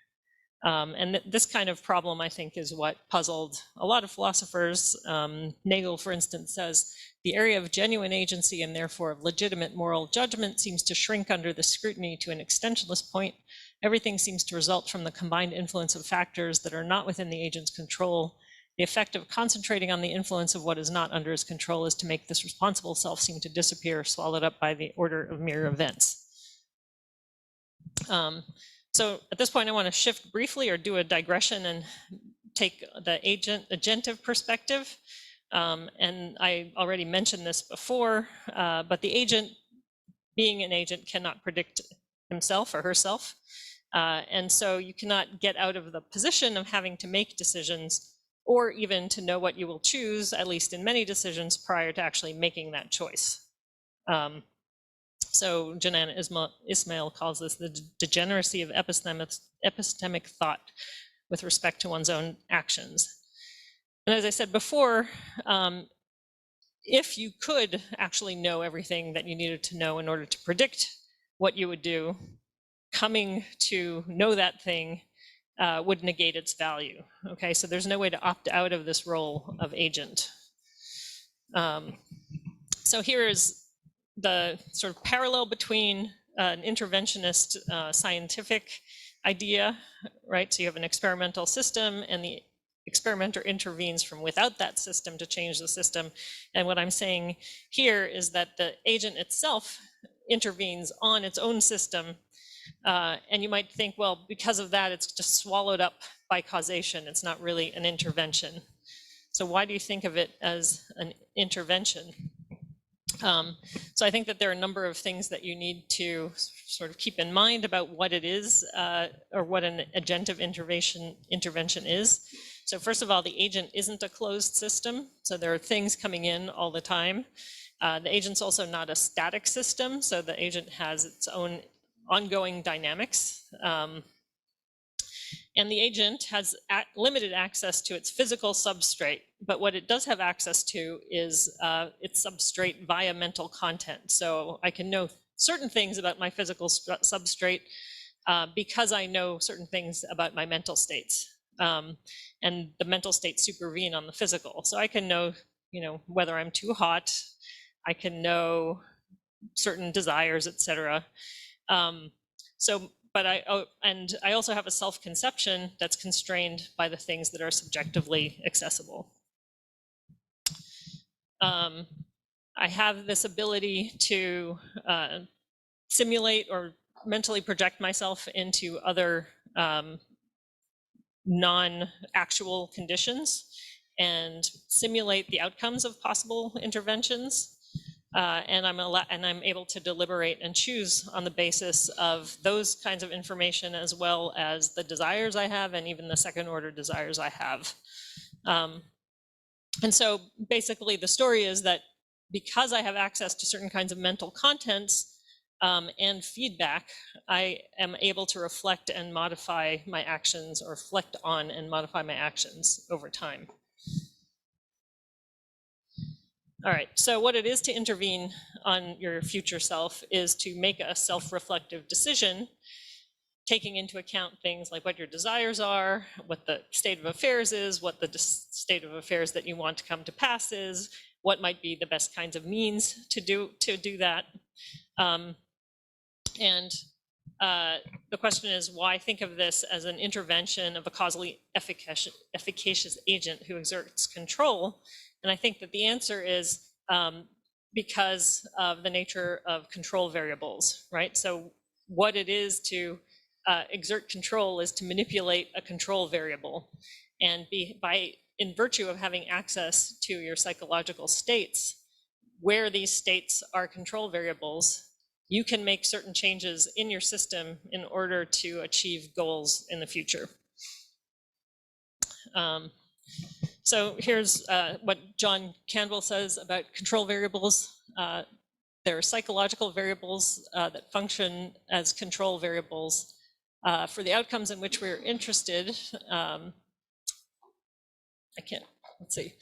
Speaker 2: And this kind of problem, I think, is what puzzled a lot of philosophers. Nagel, for instance, says, the area of genuine agency and therefore of legitimate moral judgment seems to shrink under the scrutiny to an extensionless point. Everything seems to result from the combined influence of factors that are not within the agent's control. The effect of concentrating on the influence of what is not under his control is to make this responsible self seem to disappear, swallowed up by the order of mere events. So at this point, I want to shift briefly or do a digression and take the agentive perspective. And I already mentioned this before, but the agent, being an agent, cannot predict himself or herself. And so you cannot get out of the position of having to make decisions, or even to know what you will choose, at least in many decisions, prior to actually making that choice. So Janan Ismail calls this the degeneracy of epistemic thought with respect to one's own actions. And as I said before, if you could actually know everything that you needed to know in order to predict what you would do, coming to know that thing would negate its value. Okay, so there's no way to opt out of this role of agent. So here is the sort of parallel between an interventionist scientific idea, right? So you have an experimental system, and the experimenter intervenes from without that system to change the system. And what I'm saying here is that the agent itself intervenes on its own system. And you might think, well, because of that, it's just swallowed up by causation. It's not really an intervention. So why do you think of it as an intervention? So I think that there are a number of things that you need to sort of keep in mind about what it is, or what an agentive intervention is. So first of all, the agent isn't a closed system. So there are things coming in all the time. The agent's also not a static system. So the agent has its own ongoing dynamics. And the agent has limited access to its physical substrate, but what it does have access to is its substrate via mental content. So I can know certain things about my physical substrate because I know certain things about my mental states. And the mental states supervene on the physical. So I can know, whether I'm too hot, I can know certain desires, etc. But I also have a self-conception that's constrained by the things that are subjectively accessible. I have this ability to simulate or mentally project myself into other non-actual conditions and simulate the outcomes of possible interventions. And I'm able to deliberate and choose on the basis of those kinds of information, as well as the desires I have and even the second order desires I have. And so basically the story is that because I have access to certain kinds of mental contents and feedback, I am able to reflect and modify my actions, or reflect on and modify my actions over time. All right, so what it is to intervene on your future self is to make a self-reflective decision, taking into account things like what your desires are, what the state of affairs is, what the state of affairs that you want to come to pass is, what might be the best kinds of means to do that. And the question is, why think of this as an intervention of a causally efficacious agent who exerts control? And I think that the answer is because of the nature of control variables, right? So what it is to exert control is to manipulate a control variable. And in virtue of having access to your psychological states, where these states are control variables, you can make certain changes in your system in order to achieve goals in the future. So here's what John Canville says about control variables. There are psychological variables that function as control variables for the outcomes in which we're interested. Let's see.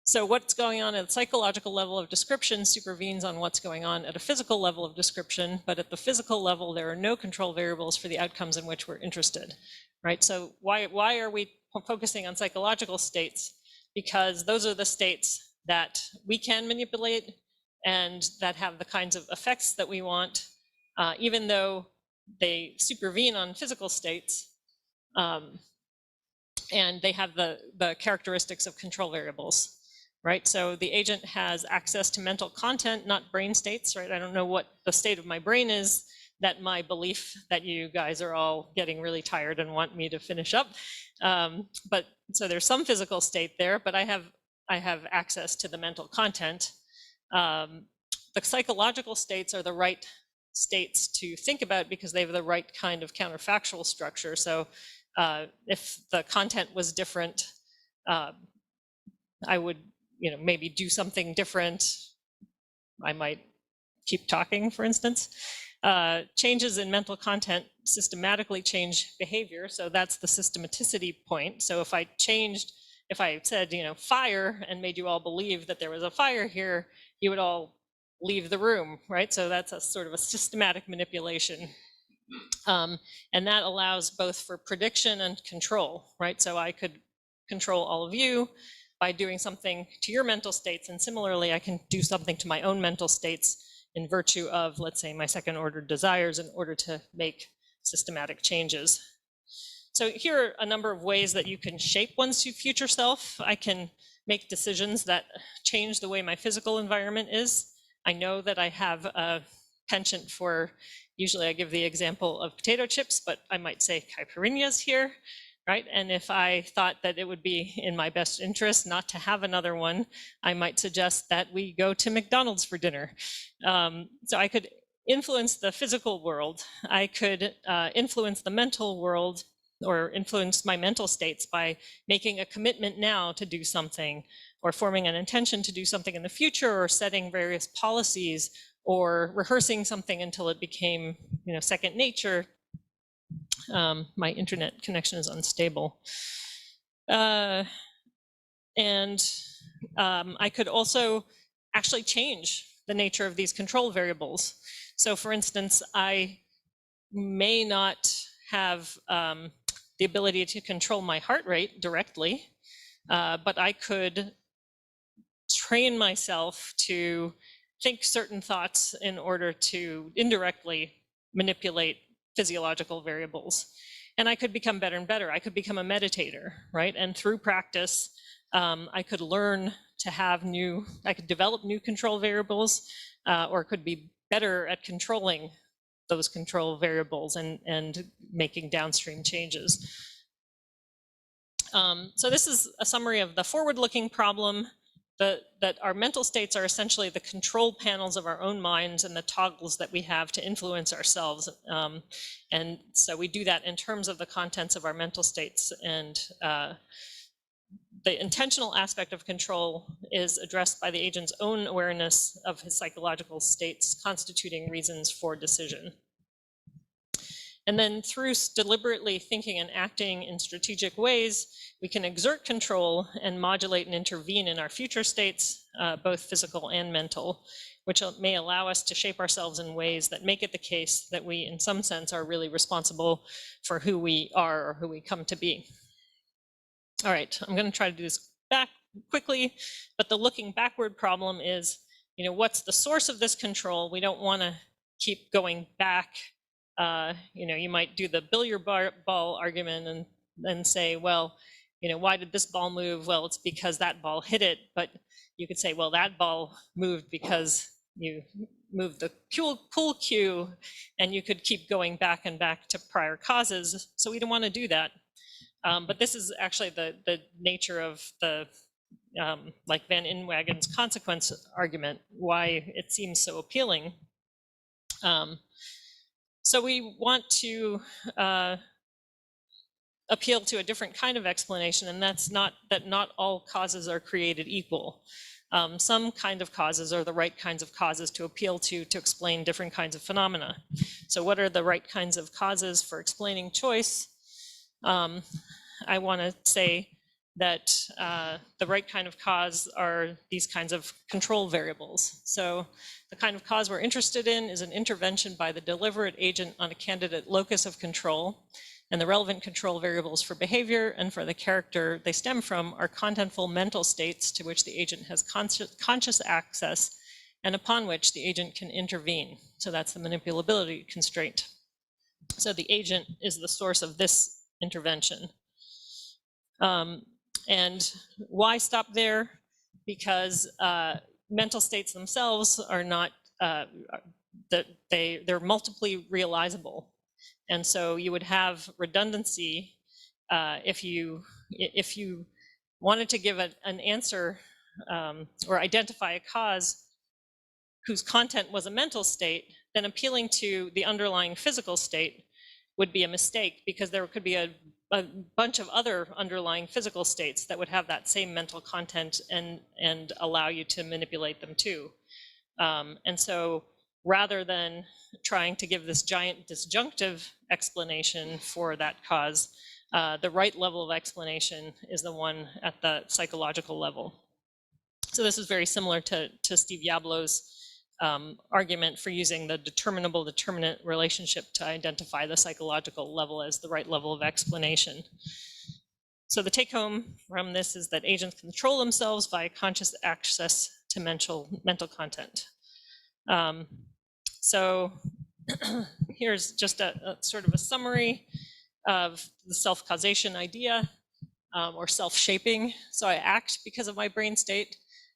Speaker 2: So what's going on at the psychological level of description supervenes on what's going on at a physical level of description, but at the physical level, there are no control variables for the outcomes in which we're interested, right? So why are we focusing on psychological states? Because those are the states that we can manipulate and that have the kinds of effects that we want, even though they supervene on physical states, and they have the characteristics of control variables. Right, so the agent has access to mental content, not brain states, right? I don't know what the state of my brain is, that my belief that you guys are all getting really tired and want me to finish up. But so there's some physical state there, but I have access to the mental content. The psychological states are the right states to think about because they have the right kind of counterfactual structure. So if the content was different, I would maybe do something different. I might keep talking, for instance. Changes in mental content systematically change behavior. So that's the systematicity point. So if I said, fire and made you all believe that there was a fire here, you would all leave the room, right? So that's a sort of a systematic manipulation. And that allows both for prediction and control, right? So I could control all of you by doing something to your mental states, and similarly, I can do something to my own mental states in virtue of, let's say, my second order desires in order to make systematic changes. So here are a number of ways that you can shape one's future self. I can make decisions that change the way my physical environment is. I know that I have a penchant for, usually I give the example of potato chips, but I might say caipirinhas here. Right, and if I thought that it would be in my best interest not to have another one, I might suggest that we go to McDonald's for dinner. So I could influence the physical world. I could influence the mental world or influence my mental states by making a commitment now to do something, or forming an intention to do something in the future, or setting various policies, or rehearsing something until it became, second nature. My internet connection is unstable. And I could also actually change the nature of these control variables. So for instance, I may not have the ability to control my heart rate directly, but I could train myself to think certain thoughts in order to indirectly manipulate physiological variables. And I could become better and better. I could become a meditator, right? And through practice, I could learn to I could develop new control variables, or could be better at controlling those control variables and making downstream changes. So this is a summary of the forward-looking problem. That our mental states are essentially the control panels of our own minds and the toggles that we have to influence ourselves. And so we do that in terms of the contents of our mental states. And the intentional aspect of control is addressed by the agent's own awareness of his psychological states, constituting reasons for decision. And then through deliberately thinking and acting in strategic ways, we can exert control and modulate and intervene in our future states, both physical and mental, which may allow us to shape ourselves in ways that make it the case that we, in some sense, are really responsible for who we are or who we come to be. All right, I'm going to try to do this back quickly, but the looking backward problem is what's the source of this control? We don't want to keep going back. You might do the billiard ball argument and say, well, why did this ball move? Well, it's because that ball hit it. But you could say, well, that ball moved because you moved the pool cue, and you could keep going back and back to prior causes. So we don't want to do that. But this is actually the nature of the like Van Inwagen's consequence argument, why it seems so appealing. So we want to appeal to a different kind of explanation, and that's not all causes are created equal. Some kind of causes are the right kinds of causes to appeal to explain different kinds of phenomena. So what are the right kinds of causes for explaining choice? I want to say that the right kind of cause are these kinds of control variables. So the kind of cause we're interested in is an intervention by the deliberate agent on a candidate locus of control. And the relevant control variables for behavior and for the character they stem from are contentful mental states to which the agent has conscious access and upon which the agent can intervene. So that's the manipulability constraint. So the agent is the source of this intervention. And why stop there? Because mental states themselves are not, they're multiply realizable. And so you would have redundancy if you wanted to give an answer or identify a cause whose content was a mental state, then appealing to the underlying physical state would be a mistake, because there could be a bunch of other underlying physical states that would have that same mental content and allow you to manipulate them too. And so rather than trying to give this giant disjunctive explanation for that cause, the right level of explanation is the one at the psychological level. So this is very similar to Steve Yablow's argument for using the determinable determinant relationship to identify the psychological level as the right level of explanation. So the take home from this is that agents control themselves via conscious access to mental content. So here's just a sort of a summary of the self-causation idea or self-shaping. So I act because of my brain state.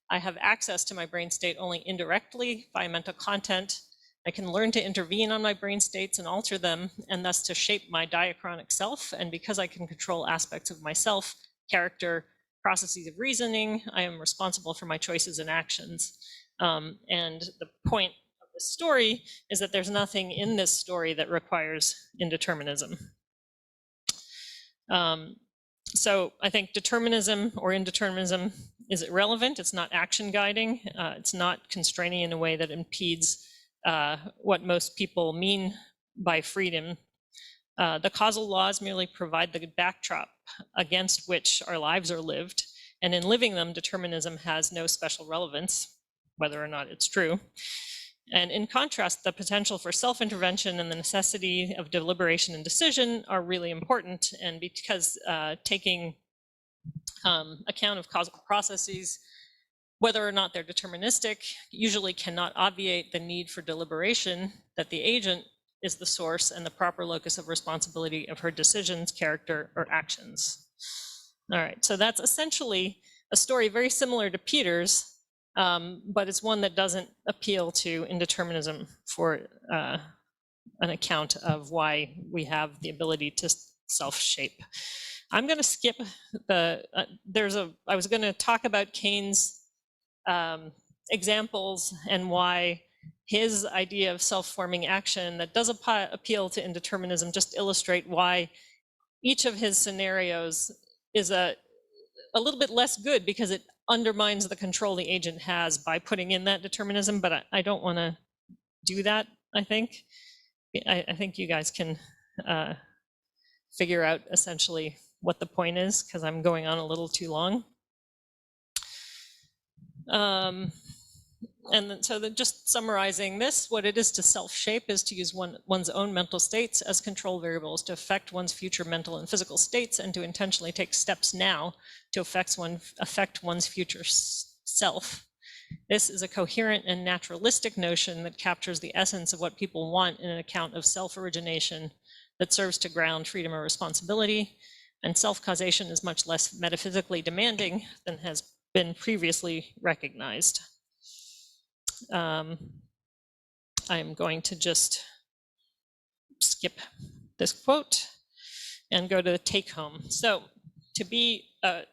Speaker 2: I have access to my brain state only indirectly by mental content. I can learn to intervene on my brain states and alter them, and thus to shape my diachronic self. And because I can control aspects of myself, character, processes of reasoning, I am responsible for my choices and actions. And the point of this story is that there's nothing in this story that requires indeterminism. So I think determinism or indeterminism is irrelevant. It's not action guiding. It's not constraining in a way that impedes what most people mean by freedom. The causal laws merely provide the backdrop against which our lives are lived. And in living them, determinism has no special relevance, whether or not it's true. And in contrast, the potential for self-intervention and the necessity of deliberation and decision are really important. And because taking account of causal processes, whether or not they're deterministic, usually cannot obviate the need for deliberation, that the agent is the source and the proper locus of responsibility of her decisions, character, or actions. All right, so that's essentially a story very similar to Peter's, but it's one that doesn't appeal to indeterminism for an account of why we have the ability to self-shape. I'm going to skip the, I was going to talk about Keynes' examples and why his idea of self-forming action that does appeal to indeterminism just illustrate why each of his scenarios is a little bit less good, because it undermines the control the agent has by putting in that determinism, but I don't want to do that, I think. I think you guys can figure out essentially what the point is, because I'm going on a little too long. And so just summarizing this, what it is to self-shape is to use one's own mental states as control variables to affect one's future mental and physical states, and to intentionally take steps now to affect one's future self. This is a coherent and naturalistic notion that captures the essence of what people want in an account of self-origination that serves to ground freedom or responsibility, and self-causation is much less metaphysically demanding than has been previously recognized. I'm going to just skip this quote and go to the take home. So to be a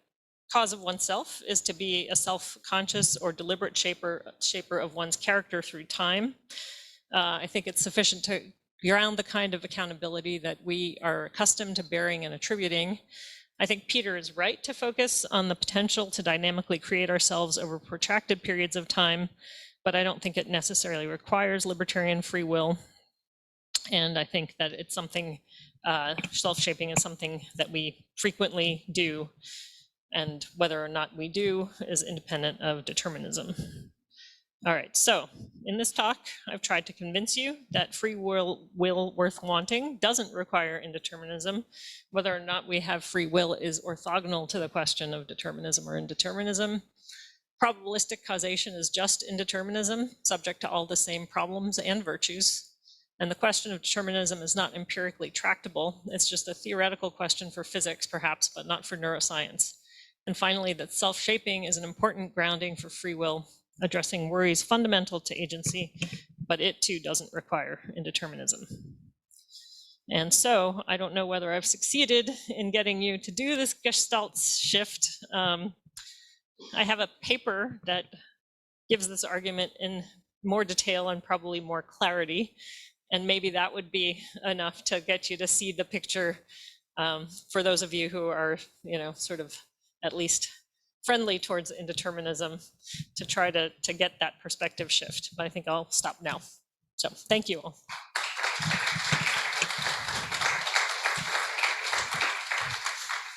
Speaker 2: cause of oneself is to be a self-conscious or deliberate shaper of one's character through time. I think it's sufficient to ground the kind of accountability that we are accustomed to bearing and attributing. I think Peter is right to focus on the potential to dynamically create ourselves over protracted periods of time, but I don't think it necessarily requires libertarian free will. And I think that it's something, self-shaping is something that we frequently do, and whether or not we do is independent of determinism. All right, so in this talk, I've tried to convince you that free will worth wanting doesn't require indeterminism. Whether or not we have free will is orthogonal to the question of determinism or indeterminism. Probabilistic causation is just indeterminism, subject to all the same problems and virtues. And the question of determinism is not empirically tractable. It's just a theoretical question for physics, perhaps, but not for neuroscience. And finally, that self-shaping is an important grounding for free will, addressing worries fundamental to agency, but it too doesn't require indeterminism. And so I don't know whether I've succeeded in getting you to do this Gestalt shift. I have a paper that gives this argument in more detail and probably more clarity, and maybe that would be enough to get you to see the picture for those of you who are, sort of at least friendly towards indeterminism, to try to get that perspective shift. But I think I'll stop now. So thank you all.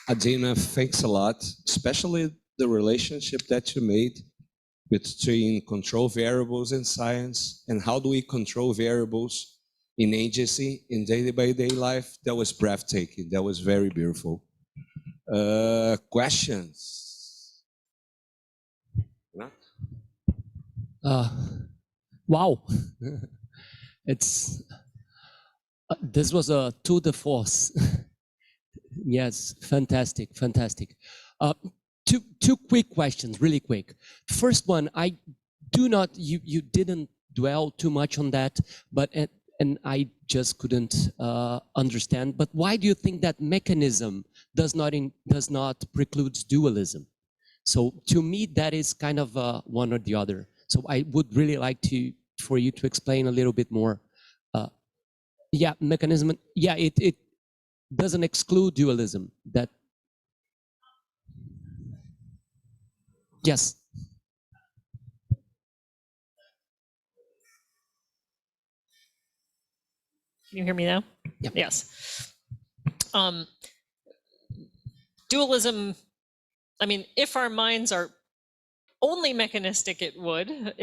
Speaker 1: Adina, thanks a lot, especially the relationship that you made between control variables in science and how do we control variables in agency, in day-by-day life. That was breathtaking. That was very beautiful. Questions?
Speaker 3: Wow. It's this was a tour de force. Yes, fantastic. Two quick questions, really quick. First one, I do not, you didn't dwell too much on that, but and I just couldn't understand. But why do you think that mechanism does not precludes dualism? So to me, that is kind of one or the other. So I would really like for you to explain a little bit more. Yeah, mechanism. Yeah, it doesn't exclude dualism. That. Yes.
Speaker 2: Can you hear me now?
Speaker 3: Yeah.
Speaker 2: Yes. Dualism, I mean, if our minds are only mechanistic, it would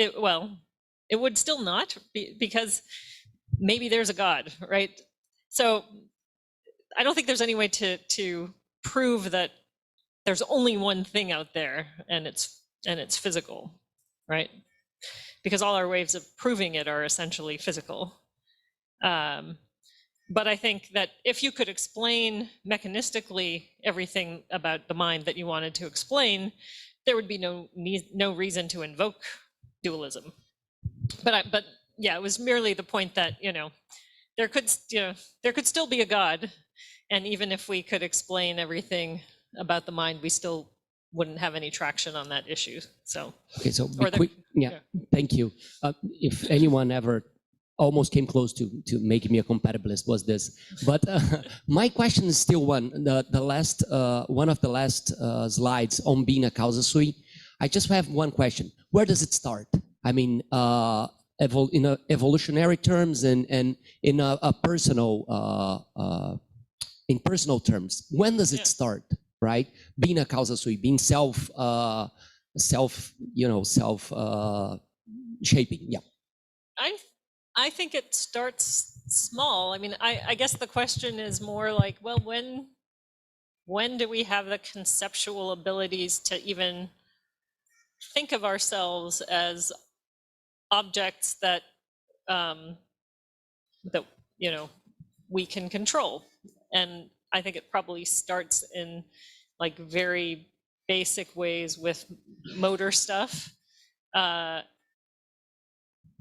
Speaker 2: still not, because maybe there's a God, right? So I don't think there's any way to prove that there's only one thing out there and it's physical, right? Because all our ways of proving it are essentially physical. But I think that if you could explain mechanistically everything about the mind that you wanted to explain, there would be no reason to invoke dualism. But yeah, it was merely the point that there could still be a God, and even if we could explain everything about the mind, we still wouldn't have any traction on that issue. So
Speaker 3: okay, so yeah, thank you. If anyone ever almost came close to making me a compatibilist was this, but my question is still one of the last slides on being a causa sui. I just have one question: where does it start? I mean, in evolutionary terms and in a personal in personal terms, when does it start? Right, being a causa sui, being self shaping. Yeah.
Speaker 2: I think it starts small. I mean, I guess the question is more like, well, when do we have the conceptual abilities to even think of ourselves as objects that that we can control. And I think it probably starts in like very basic ways with motor stuff. By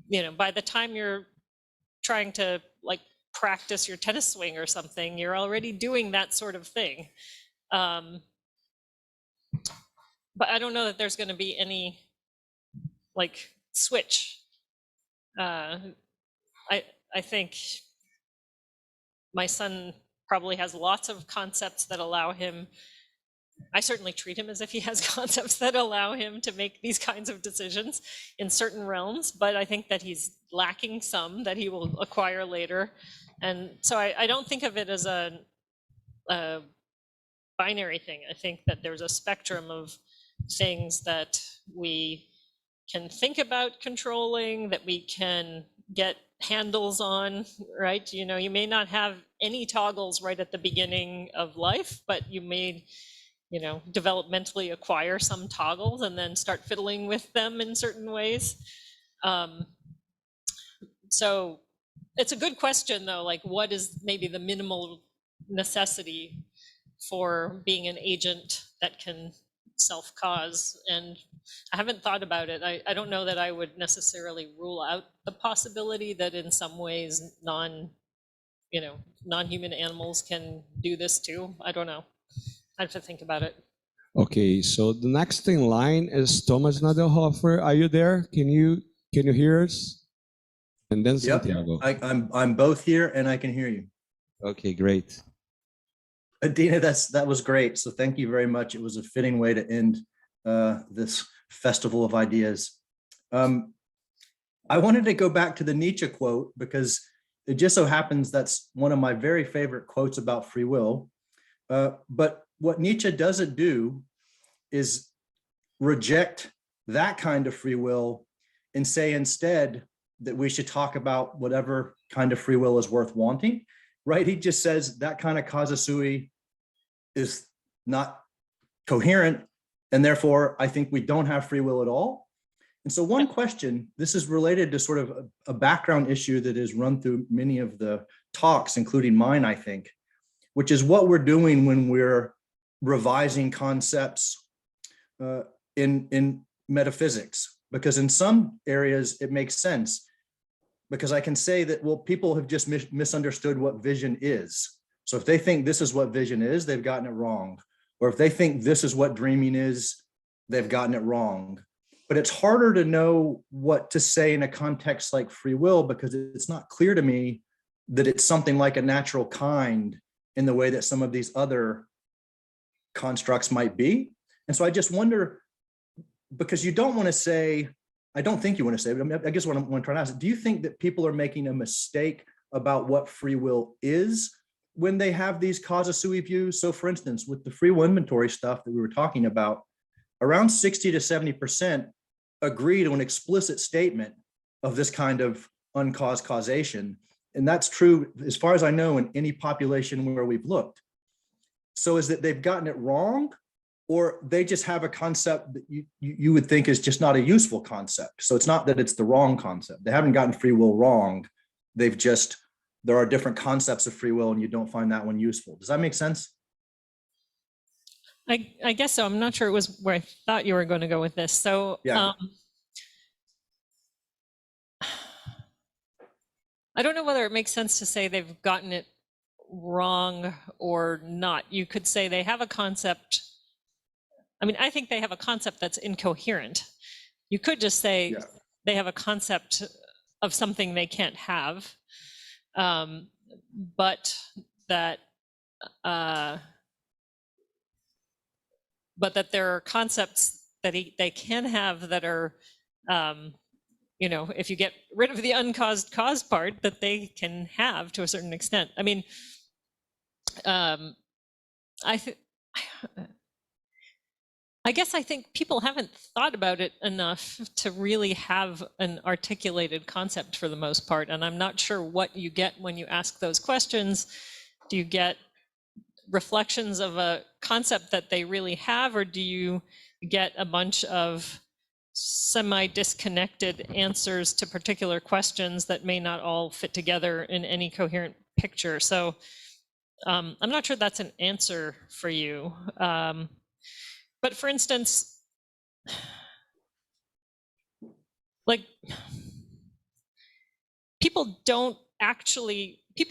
Speaker 2: the time you're trying to like practice your tennis swing or something, you're already doing that sort of thing. But I don't know that there's going to be any like switch. I think my son probably has lots of concepts that allow him. I certainly treat him as if he has concepts that allow him to make these kinds of decisions in certain realms, but I think that he's lacking some that he will acquire later. And so I don't think of it as a binary thing. I think that there's a spectrum of things that we can think about controlling, that we can get handles on, right? You may not have any toggles right at the beginning of life, but you may developmentally acquire some toggles and then start fiddling with them in certain ways. So it's a good question though, like what is maybe the minimal necessity for being an agent that can self-cause? And I haven't thought about it. I don't know that I would necessarily rule out the possibility that in some ways non-human animals can do this too. I don't know. I have to think about it.
Speaker 1: Okay, so the next in line is Thomas Nadelhofer. Are you there? Can you hear us? And then
Speaker 4: Yep.
Speaker 1: Santiago.
Speaker 4: I'm both here and I can hear you.
Speaker 1: Okay, great.
Speaker 4: Adina, that was great. So thank you very much. It was a fitting way to end this festival of ideas. I wanted to go back to the Nietzsche quote because it just so happens that's one of my very favorite quotes about free will. But what Nietzsche doesn't do is reject that kind of free will and say instead that we should talk about whatever kind of free will is worth wanting, right? He just says that kind of causa sui is not coherent, and therefore I think we don't have free will at all. And so one question, this is related to sort of a background issue that is run through many of the talks, including mine, I think, which is what we're doing when we're revising concepts in metaphysics. Because in some areas it makes sense, because I can say that, well, people have just misunderstood what vision is. So if they think this is what vision is, they've gotten it wrong. Or if they think this is what dreaming is, they've gotten it wrong. But it's harder to know what to say in a context like free will, because it's not clear to me that it's something like a natural kind in the way that some of these other constructs might be. And so I just wonder, because you don't want to say, I don't think you want to say, but I guess what I'm trying to ask, do you think that people are making a mistake about what free will is when they have these causa sui views? So for instance, with the free will inventory stuff that we were talking about, around 60 to 70% agree to an explicit statement of this kind of uncaused causation. And that's true, as far as I know, in any population where we've looked. So is that they've gotten it wrong, or they just have a concept that you would think is just not a useful concept? So it's not that it's the wrong concept. They haven't gotten free will wrong. They've just, there are different concepts of free will and you don't find that one useful. Does that make sense?
Speaker 2: I guess so. I'm not sure it was where I thought you were going to go with this. So yeah. I don't know whether it makes sense to say they've gotten it wrong or not. You could say they have a concept. I mean, I think they have a concept that's incoherent. You could just say they have a concept of something they can't have, but that there are concepts that they can have that are, if you get rid of the uncaused cause part, that they can have to a certain extent. I mean, I guess I think people haven't thought about it enough to really have an articulated concept for the most part. And I'm not sure what you get when you ask those questions. Do you get reflections of a concept that they really have, or do you get a bunch of semi-disconnected answers to particular questions that may not all fit together in any coherent picture. So I'm not sure that's an answer for you. But for instance, like people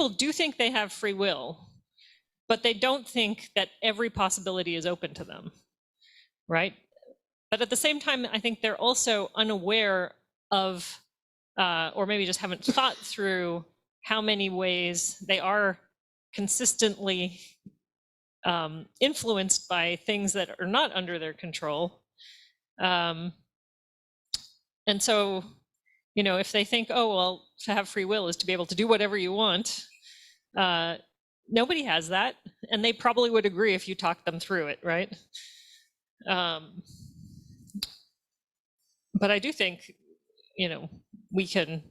Speaker 2: do think they have free will, but they don't think that every possibility is open to them, right? But at the same time, I think they're also unaware of, or maybe just haven't thought through how many ways they are consistently influenced by things that are not under their control. And so, you know, if they think, oh, well, to have free will is to be able to do whatever you want, nobody has that. And they probably would agree if you talked them through it, right? But I do think, you know, we can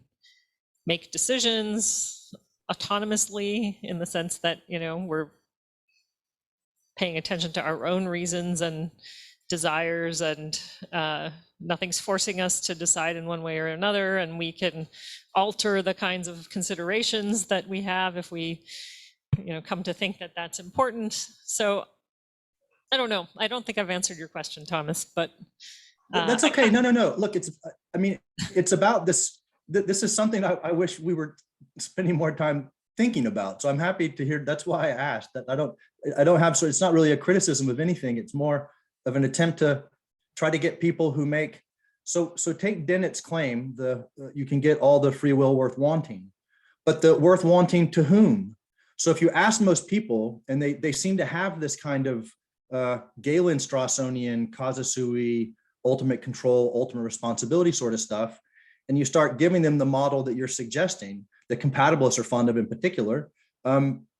Speaker 2: make decisions autonomously in the sense that, you know, we're paying attention to our own reasons and desires, and nothing's forcing us to decide in one way or another, and we can alter the kinds of considerations that we have if we, you know, come to think that that's important. So I don't know. I don't think I've answered your question, Thomas, but
Speaker 4: that's okay. No. Look, I mean, it's about this. This is something I wish we were spending more time thinking about. So I'm happy to hear. That's why I asked. That I don't have. So it's not really a criticism of anything. It's more of an attempt to try to get people who make. So take Dennett's claim. You can get all the free will worth wanting, but the worth wanting to whom? So if you ask most people, and they seem to have this kind of Galen Strassonian, causa sui, ultimate control, ultimate responsibility sort of stuff, and you start giving them the model that you're suggesting, that compatibilists are fond of in particular,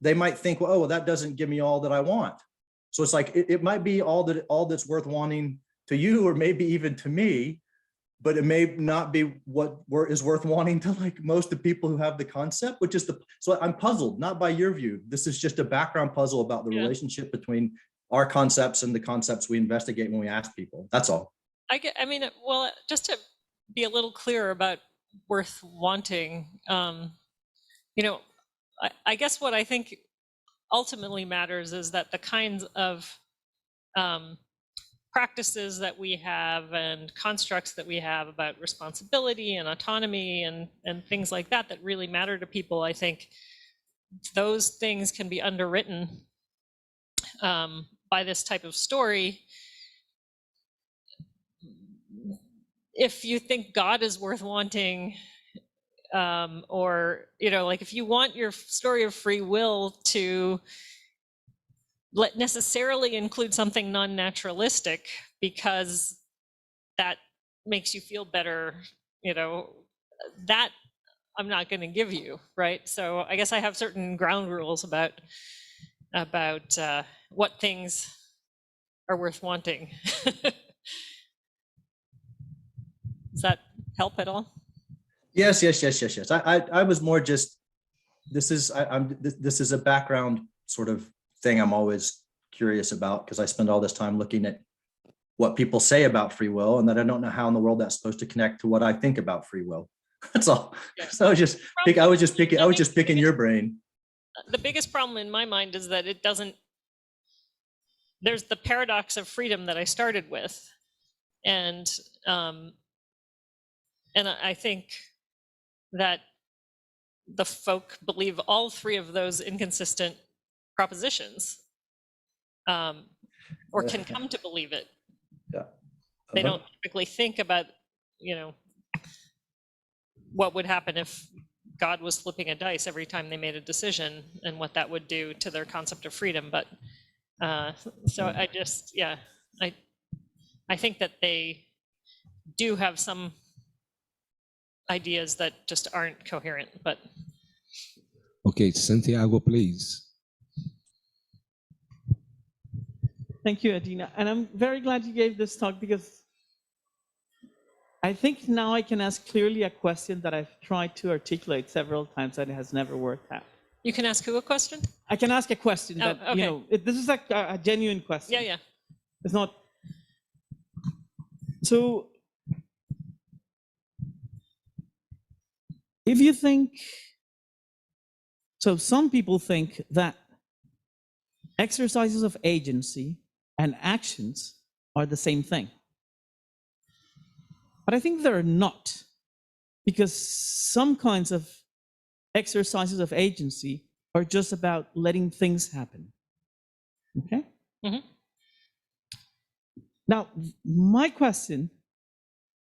Speaker 4: they might think, well, that doesn't give me all that I want. So it's like, it might be all that's worth wanting to you, or maybe even to me, but it may not be what is worth wanting to like most of the people who have the concept, which is so I'm puzzled, not by your view. This is just a background puzzle about the relationship between our concepts and the concepts we investigate when we ask people. That's all.
Speaker 2: I mean, well, just to be a little clearer about worth wanting, you know, I guess what I think ultimately matters is that the kinds of practices that we have and constructs that we have about responsibility and autonomy and things like that that really matter to people, I think those things can be underwritten by this type of story. If you think God is worth wanting, or, you know, like if you want your story of free will to necessarily include something non-naturalistic because that makes you feel better, you know, that I'm not going to give you, right? So I guess I have certain ground rules about what things are worth wanting. Does that help at all?
Speaker 4: Yes. I was more just, this is a background sort of thing I'm always curious about, because I spend all this time looking at what people say about free will, and that I don't know how in the world that's supposed to connect to what I think about free will. That's all. Yeah. So I was just picking your brain.
Speaker 2: The biggest problem in my mind is that it doesn't, there's the paradox of freedom that I started with. And I think that the folk believe all three of those inconsistent propositions, or can come to believe it.
Speaker 4: Yeah.
Speaker 2: They don't typically think about, you know, what would happen if God was flipping a dice every time they made a decision and what that would do to their concept of freedom. But so I just, yeah, I think that they do have some ideas that just aren't coherent, but.
Speaker 1: Okay, Santiago, please.
Speaker 5: Thank you, Adina. And I'm very glad you gave this talk, because I think now I can ask clearly a question that I've tried to articulate several times and it has never worked out.
Speaker 2: You can ask who a question?
Speaker 5: I can ask a question that,
Speaker 2: okay.
Speaker 5: You know, this is a genuine question.
Speaker 2: Yeah.
Speaker 5: It's not. So if you think, so some people think that exercises of agency and actions are the same thing. But I think they're not, because some kinds of exercises of agency are just about letting things happen. Okay?
Speaker 2: Mhm.
Speaker 5: Now, my question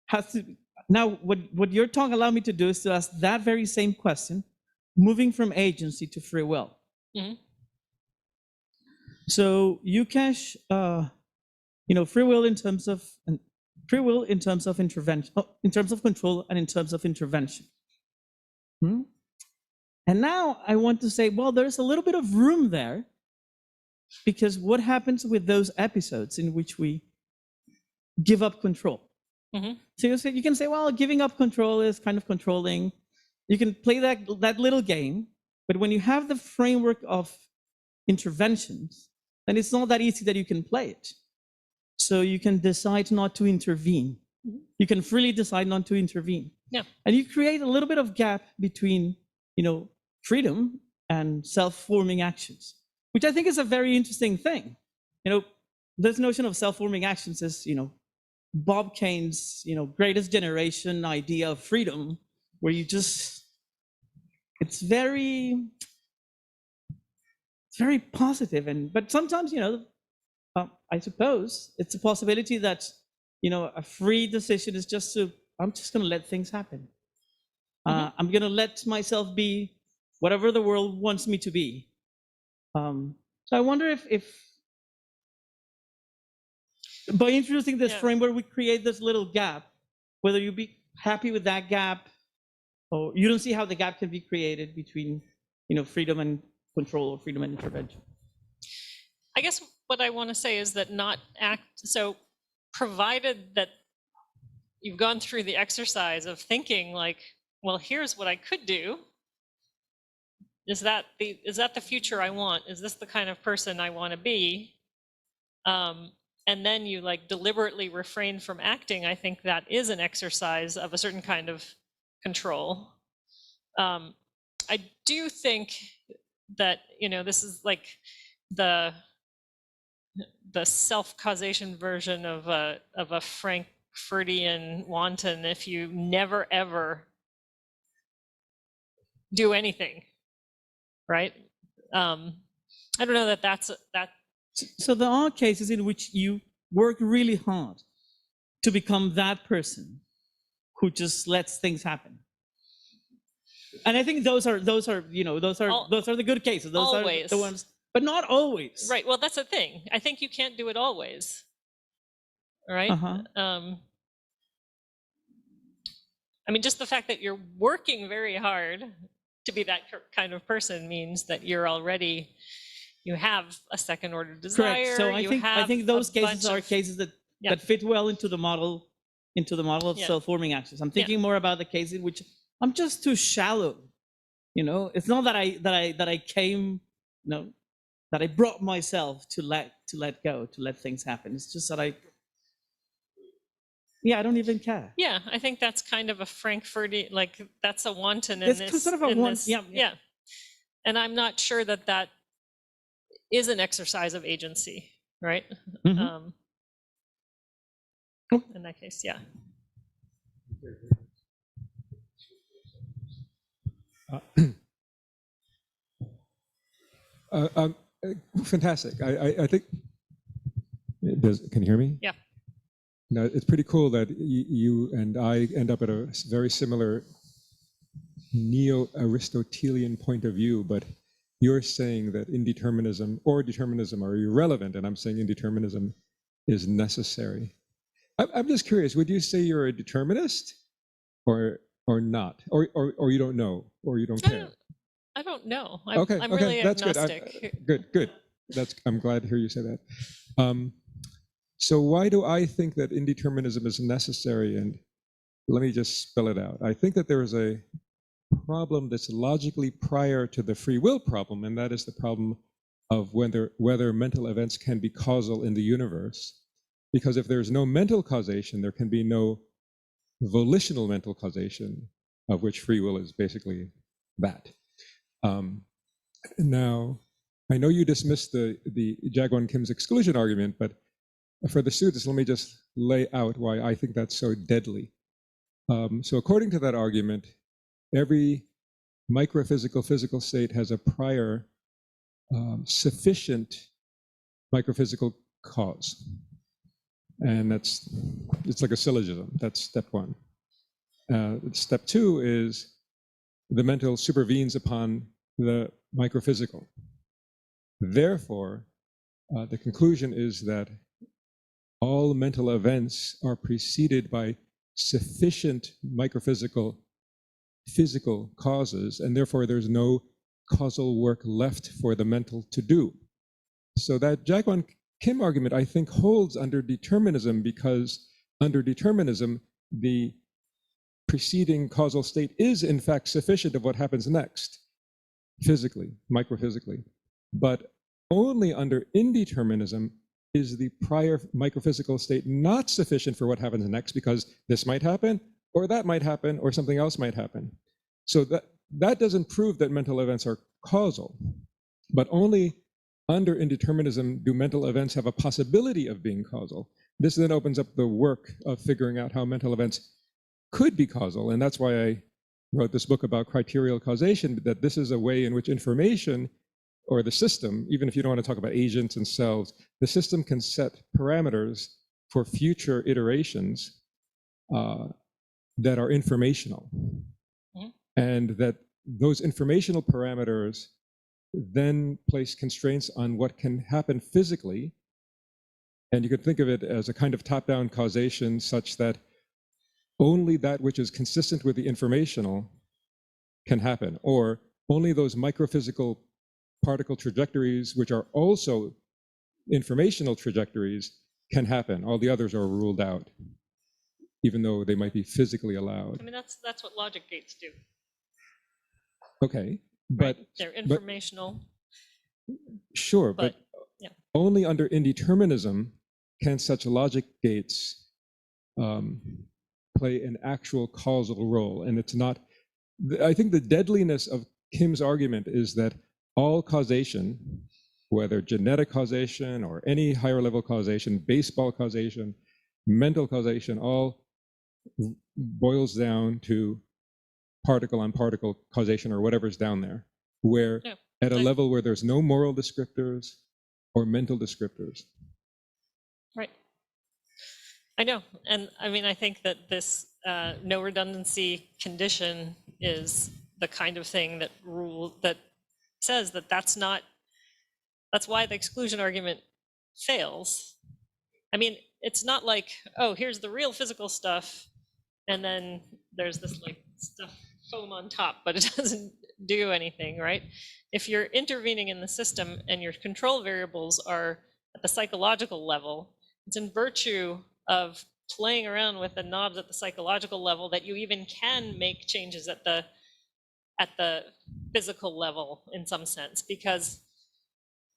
Speaker 5: has to, now what your talk allowed me to do is to ask that very same question, moving from agency to free will.
Speaker 2: Mhm.
Speaker 5: So Yukesh, free will in terms of intervention, in terms of control and in terms of intervention. And now I want to say, well, there's a little bit of room there, because what happens with those episodes in which we give up control?
Speaker 2: Mhm.
Speaker 5: So you can say, well, giving up control is kind of controlling. You can play that little game, but when you have the framework of interventions, then it's not that easy that you can play it. So you can decide not to intervene. You can freely decide not to intervene.
Speaker 2: Yeah.
Speaker 5: And you create a little bit of gap between, freedom and self-forming actions, which I think is a very interesting thing. This notion of self-forming actions is, Bob Kane's, greatest generation idea of freedom, where you just, it's very positive. But sometimes, I suppose it's a possibility that, a free decision is just I'm just going to let things happen. I'm going to let myself be whatever the world wants me to be. So I wonder if by introducing this framework, we create this little gap, whether you be happy with that gap, or you don't see how the gap can be created between, freedom and control, or freedom and intervention.
Speaker 2: I guess what I want to say is that so provided that you've gone through the exercise of thinking like, well, here's what I could do. Is that the future I want? Is this the kind of person I want to be? And then you deliberately refrain from acting. I think that is an exercise of a certain kind of control. I do think that, this is like the self-causation version of a Frankfurtian wanton. If you never ever do anything, right? I don't know that.
Speaker 5: So there are cases in which you work really hard to become that person who just lets things happen. And I think those are the good cases. Those
Speaker 2: always.
Speaker 5: are the ones, but not always.
Speaker 2: Right. Well, that's the thing. I think you can't do it always. Right. I mean, just the fact that you're working very hard to be that kind of person means that you have a second order desire.
Speaker 5: Correct. So I think those cases are cases that fit well into the model of self-forming actions. I'm thinking more about the case in which I'm just too shallow. It's not that I came, that I brought myself to let go, to let things happen. It's just that I don't even care.
Speaker 2: Yeah, I think that's kind of a Frankfurtian, that's a wanton
Speaker 5: in this. Sort of a wanton,
Speaker 2: yeah. And I'm not sure that is an exercise of agency, right? In that case, yeah.
Speaker 1: Fantastic. I think. Can you hear me?
Speaker 2: Yeah.
Speaker 1: No, it's pretty cool that you and I end up at a very similar neo-Aristotelian point of view, but you're saying that indeterminism or determinism are irrelevant, and I'm saying indeterminism is necessary. I'm just curious, would you say you're a determinist or not? Or you don't know, or you don't care?
Speaker 2: I don't know. I'm
Speaker 1: okay,
Speaker 2: really
Speaker 1: that's
Speaker 2: agnostic.
Speaker 1: Good. I'm glad to hear you say that. So why do I think that indeterminism is necessary? And let me just spell it out. I think that there is a problem that's logically prior to the free will problem, and that is the problem of whether mental events can be causal in the universe. Because if there's no mental causation, there can be no volitional mental causation.
Speaker 6: of which free will is basically that. Now, I know you dismissed the Jaegwon Kim's exclusion argument, but for the students, let me just lay out why I think that's so deadly. So according to that argument, every microphysical physical state has a prior sufficient microphysical cause. And it's like a syllogism. That's step one. Step two is the mental supervenes upon the microphysical. Therefore, the conclusion is that all mental events are preceded by sufficient microphysical physical causes, and therefore there's no causal work left for the mental to do. So that Jaegwon Kim argument, I think, holds under determinism, because under determinism, the preceding causal state is in fact sufficient of what happens next, physically, microphysically. But only under indeterminism is the prior microphysical state not sufficient for what happens next, because this might happen, or that might happen, or something else might happen. So that doesn't prove that mental events are causal, but only under indeterminism do mental events have a possibility of being causal. This then opens up the work of figuring out how mental events could be causal, and that's why I wrote this book about criterial causation, that this is a way in which information, or the system, even if you don't want to talk about agents and cells, the system can set parameters for future iterations that are informational. Mm-hmm. And that those informational parameters then place constraints on what can happen physically. And you could think of it as a kind of top-down causation, such that only that which is consistent with the informational can happen, or only those microphysical particle trajectories, which are also informational trajectories, can happen. All the others are ruled out, even though they might be physically allowed.
Speaker 2: I mean, that's what logic gates do.
Speaker 6: Okay, but
Speaker 2: right? They're informational.
Speaker 6: Sure, but yeah. Only under indeterminism can such logic gates play an actual causal role. And it's not, I think the deadliness of Kim's argument is that all causation, whether genetic causation or any higher level causation, baseball causation, mental causation, all boils down to particle on particle causation, or whatever's down there, where at a level where there's no moral descriptors or mental descriptors.
Speaker 2: Right. I know. And I mean, I think that this no redundancy condition is the kind of thing that says that that's why the exclusion argument fails. I mean, it's not like, oh, here's the real physical stuff, and then there's this like stuff foam on top, but it doesn't do anything, right? If you're intervening in the system and your control variables are at the psychological level, it's in virtue of playing around with the knobs at the psychological level that you even can make changes at the physical level in some sense, because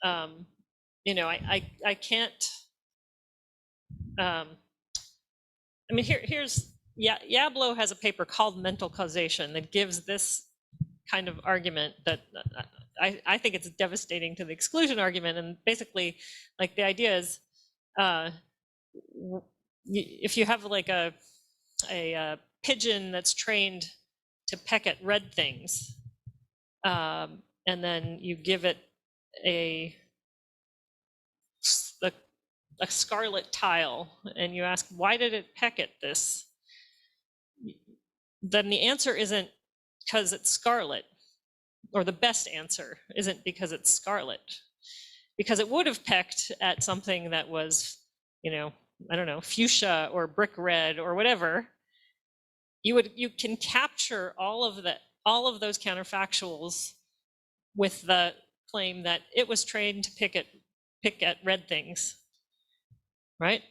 Speaker 2: you know, I can't I mean, here's Yablo has a paper called Mental Causation that gives this kind of argument that I think it's devastating to the exclusion argument. And basically, like, the idea is if you have like a pigeon that's trained to peck at red things, and then you give it a scarlet tile, and you ask, why did it peck at this? Then the answer isn't because it's scarlet, or the best answer isn't because it's scarlet, because it would have pecked at something that was, you know, I don't know, fuchsia or brick red or whatever. You can capture all of those counterfactuals with the claim that it was trained to pick at red things, right?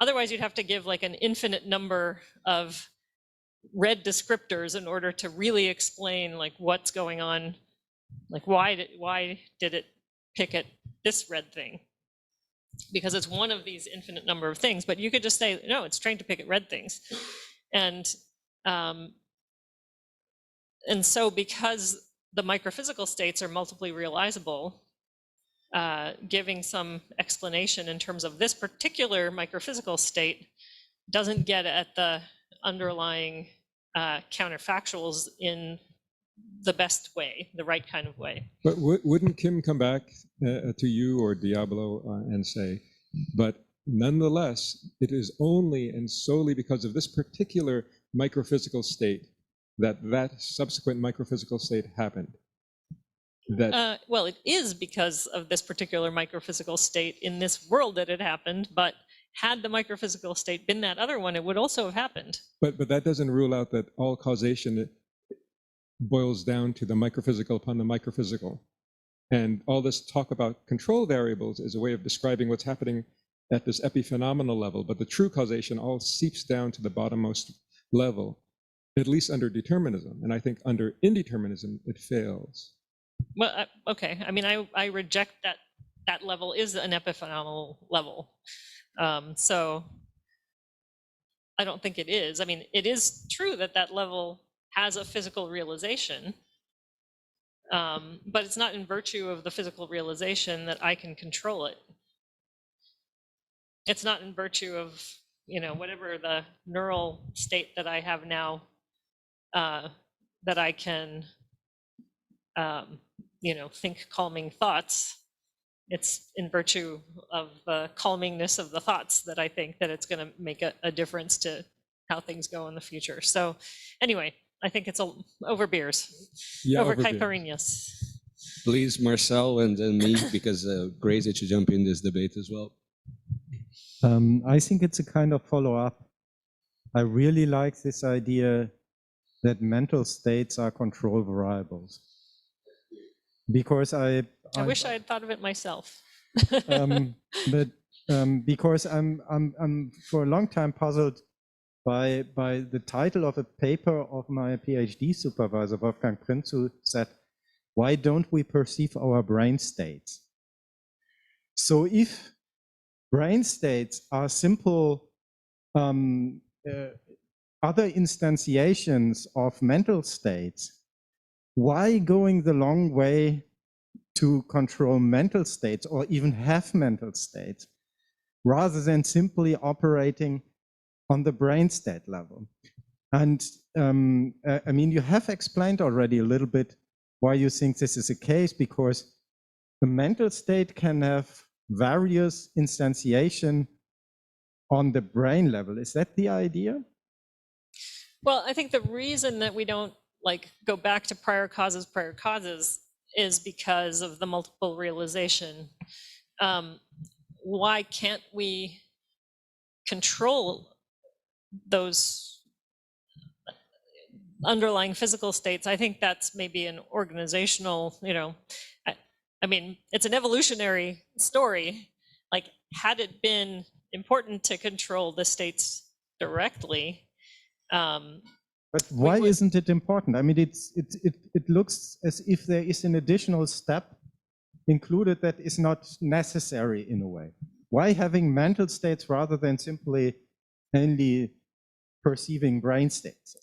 Speaker 2: Otherwise, you'd have to give like an infinite number of red descriptors in order to really explain like what's going on, like why did it pick at this red thing? Because it's one of these infinite number of things. But you could just say, no, it's trained to pick at red things. And And so because the microphysical states are multiply realizable, giving some explanation in terms of this particular microphysical state doesn't get at the underlying counterfactuals in the best way, the right kind of way.
Speaker 6: But wouldn't Kim come back to you or Diablo and say, but nonetheless, it is only and solely because of this particular microphysical state that subsequent microphysical state happened? That
Speaker 2: Well, it is because of this particular microphysical state in this world that it happened, but had the microphysical state been that other one, it would also have happened.
Speaker 6: But that doesn't rule out that all causation boils down to the microphysical upon the microphysical. And all this talk about control variables is a way of describing what's happening at this epiphenomenal level, but the true causation all seeps down to the bottommost level, at least under determinism. And I think under indeterminism, it fails.
Speaker 2: Well, okay. I mean, I reject that level is an epiphenomenal level. So I don't think it is. I mean, it is true that that level has a physical realization, but it's not in virtue of the physical realization that I can control it. It's not in virtue of, whatever the neural state that I have now, that I can, think calming thoughts. It's in virtue of the calmingness of the thoughts that I think that it's going to make a difference to how things go in the future. So anyway, I think it's over beers, over caipirinhas.
Speaker 1: Please, Marcel, and then me, because crazy to jump in this debate as well.
Speaker 7: I think it's a kind of follow-up. I really like this idea that mental states are control variables. Because I
Speaker 2: wish I had thought of it myself.
Speaker 7: But because I'm for a long time puzzled by the title of a paper of my PhD supervisor, Wolfgang Prinz, who said, "Why don't we perceive our brain states?" So if brain states are simple other instantiations of mental states, why going the long way to control mental states or even have mental states rather than simply operating on the brain state level? And I mean, you have explained already a little bit why you think this is the case, because the mental state can have various instantiation on the brain level. Is that the idea?
Speaker 2: Well, I think the reason that we don't go back to prior causes is because of the multiple realization. Why can't we control those underlying physical states? I think that's maybe an organizational, I mean, it's an evolutionary story. Had it been important to control the states directly,
Speaker 7: but why isn't it important? I mean, it looks as if there is an additional step included that is not necessary in a way. Why having mental states rather than simply only perceiving brain states?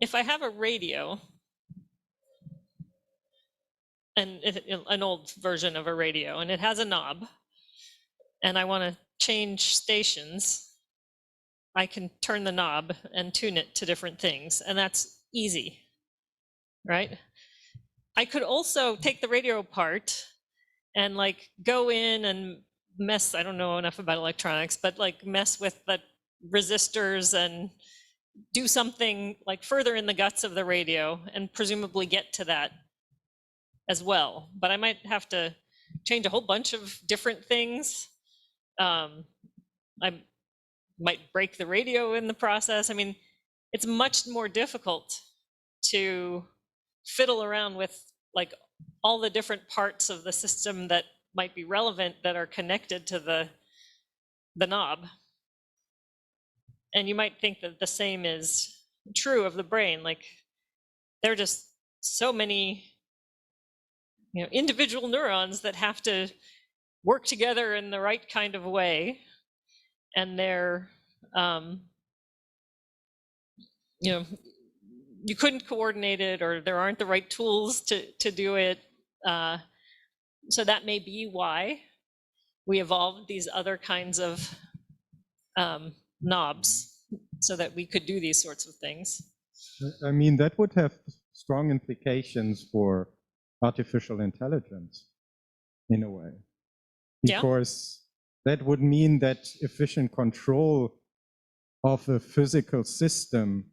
Speaker 2: If I have a radio, and an old version of a radio, and it has a knob, and I want to change stations, I can turn the knob and tune it to different things, and that's easy, right? I could also take the radio apart and go in and mess, I don't know enough about electronics, but mess with the resistors and do something further in the guts of the radio and presumably get to that as well. But I might have to change a whole bunch of different things. I might break the radio in the process. I mean, it's much more difficult to fiddle around with all the different parts of the system that might be relevant that are connected to the knob. And you might think that the same is true of the brain. There are just so many individual neurons that have to work together in the right kind of way, and they're you couldn't coordinate it, or there aren't the right tools to do it. So that may be why we evolved these other kinds of knobs so that we could do these sorts of things.
Speaker 7: I mean, that would have strong implications for artificial intelligence in a way. Because that would mean that efficient control of a physical system,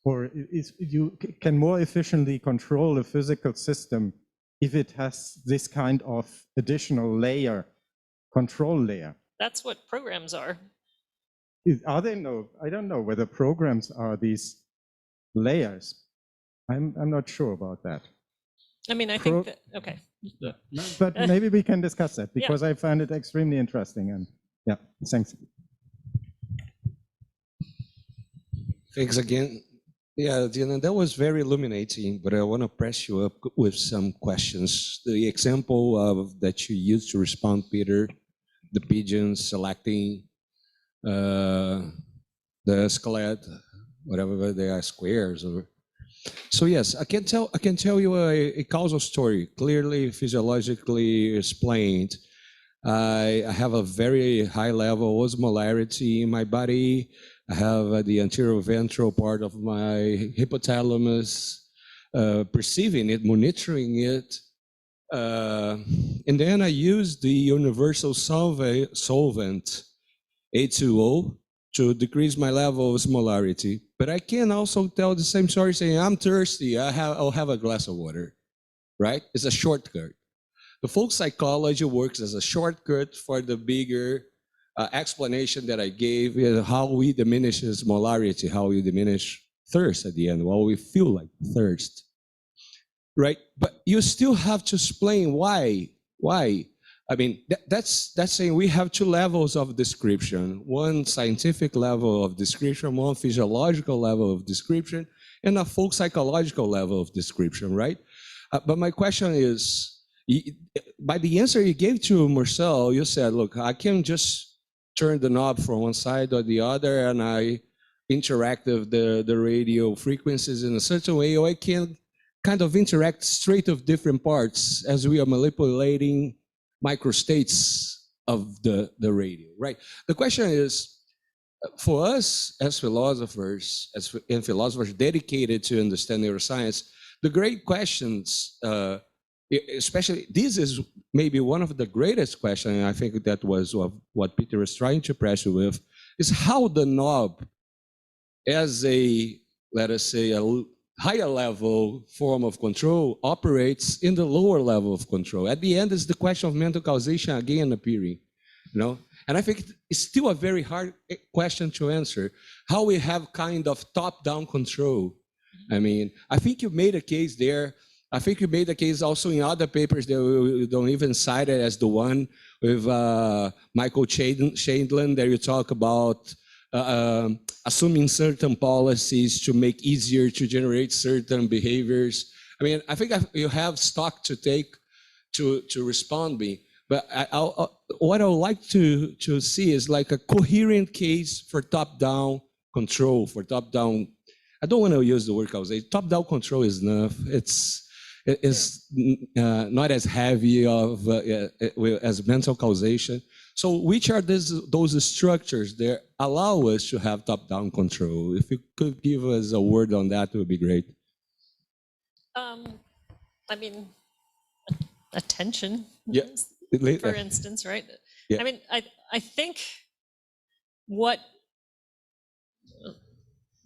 Speaker 7: or you can more efficiently control a physical system if it has this kind of additional layer, control layer.
Speaker 2: That's what programs are.
Speaker 7: Are they? No, I don't know whether programs are these layers. I'm not sure about that.
Speaker 2: I mean, I think that, okay.
Speaker 7: But maybe we can discuss that, because I find it extremely interesting. And yeah, thanks.
Speaker 1: Thanks again. Yeah, Adina, that was very illuminating, but I want to press you up with some questions. The example that you used to respond, Peter, the pigeons selecting the skeleton, whatever they are, squares. So yes, I can tell you a causal story, clearly physiologically explained. I have a very high level osmolarity in my body. I have the anterior ventral part of my hypothalamus perceiving it, monitoring it. And then I use the universal solvent, H2O, to decrease my level of osmolarity. But I can also tell the same story saying, I'm thirsty, I'll have a glass of water, right? It's a shortcut. The folk psychology works as a shortcut for the bigger explanation that I gave, how we diminish osmolarity, how we diminish thirst at the end, while we feel like thirst, right? But you still have to explain why. I mean, that's saying we have two levels of description, one scientific level of description, one physiological level of description, and a folk psychological level of description, right? But my question is, by the answer you gave to Marcel, you said, look, I can just turn the knob from one side or the other, and I interact with the radio frequencies in a certain way, or I can kind of interact straight with different parts as we are manipulating microstates of the radio, right? The question is, for us as philosophers, and philosophers dedicated to understand neuroscience, the great questions, especially, this is maybe one of the greatest questions, and I think that was what Peter was trying to press you with, is how the knob, as a, let us say, a higher level form of control, operates in the lower level of control. At the end, it's the question of mental causation again appearing, you know? And I think it's still a very hard question to answer, how we have kind of top-down control. I mean, I think you made a case there. I think you made a case also in other papers that we don't even cite it as the one with Michael Shaindlin, that you talk about assuming certain policies to make easier to generate certain behaviors. I mean, I think you have stock to take to respond me, but what I would like to see is like a coherent case for top-down control, for top-down, I don't want to use the word causation, top-down control is enough. It's not as heavy of as mental causation. So which are those structures that allow us to have top-down control? If you could give us a word on that, it would be great.
Speaker 2: I mean, attention, for instance, right? Yeah. I mean, I think what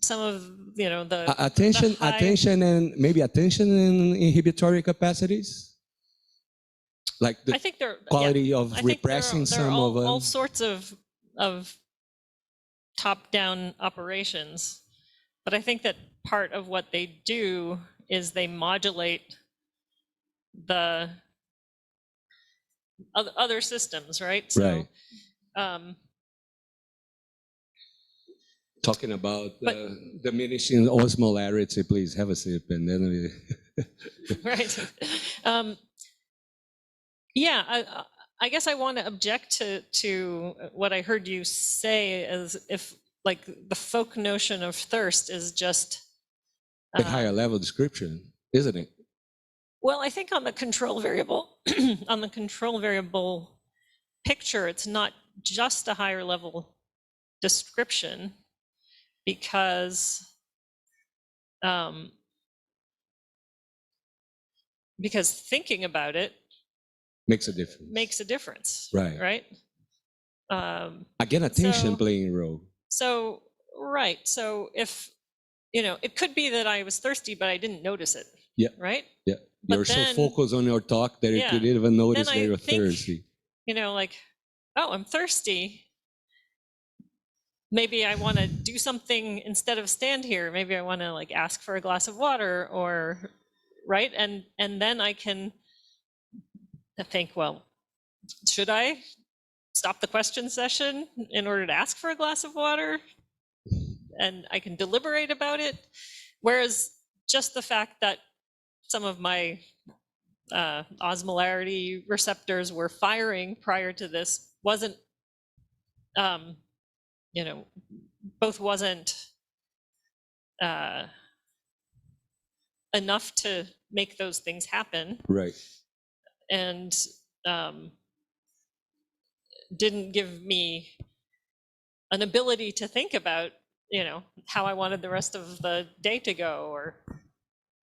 Speaker 2: some of, the attention and inhibitory capacities, like the quality of repressing some of them. All sorts of top-down operations, but I think that part of what they do is they modulate the other systems, right? So, right.
Speaker 1: Talking about diminishing osmolarity, please have a sip and then we...
Speaker 2: Right. I guess I want to object to what I heard you say, as if like the folk notion of thirst is just
Speaker 1: A higher level description, isn't it?
Speaker 2: well, I think on the control variable, on the control variable picture, it's not just a higher level description because thinking about it
Speaker 1: Makes a difference.
Speaker 2: makes a difference.
Speaker 1: Right.
Speaker 2: Right.
Speaker 1: Again, attention
Speaker 2: So-
Speaker 1: playing a role.
Speaker 2: So, right. So if, it could be that I was thirsty, but I didn't notice it.
Speaker 1: Yeah.
Speaker 2: Right.
Speaker 1: Yeah.
Speaker 2: But
Speaker 1: You're
Speaker 2: then-
Speaker 1: so focused on your talk that you
Speaker 2: Yeah.
Speaker 1: couldn't even notice
Speaker 2: Then
Speaker 1: that
Speaker 2: I
Speaker 1: you're
Speaker 2: think-
Speaker 1: thirsty.
Speaker 2: Like, oh, I'm thirsty. Maybe I want to do something instead of stand here. Maybe I want to like ask for a glass of water or, right. And then I can think, well, should I stop the question session in order to ask for a glass of water? And I can deliberate about it. Whereas just the fact that some of my osmolarity receptors were firing prior to this wasn't, both wasn't enough to make those things happen,
Speaker 1: Right.
Speaker 2: and didn't give me an ability to think about, how I wanted the rest of the day to go, or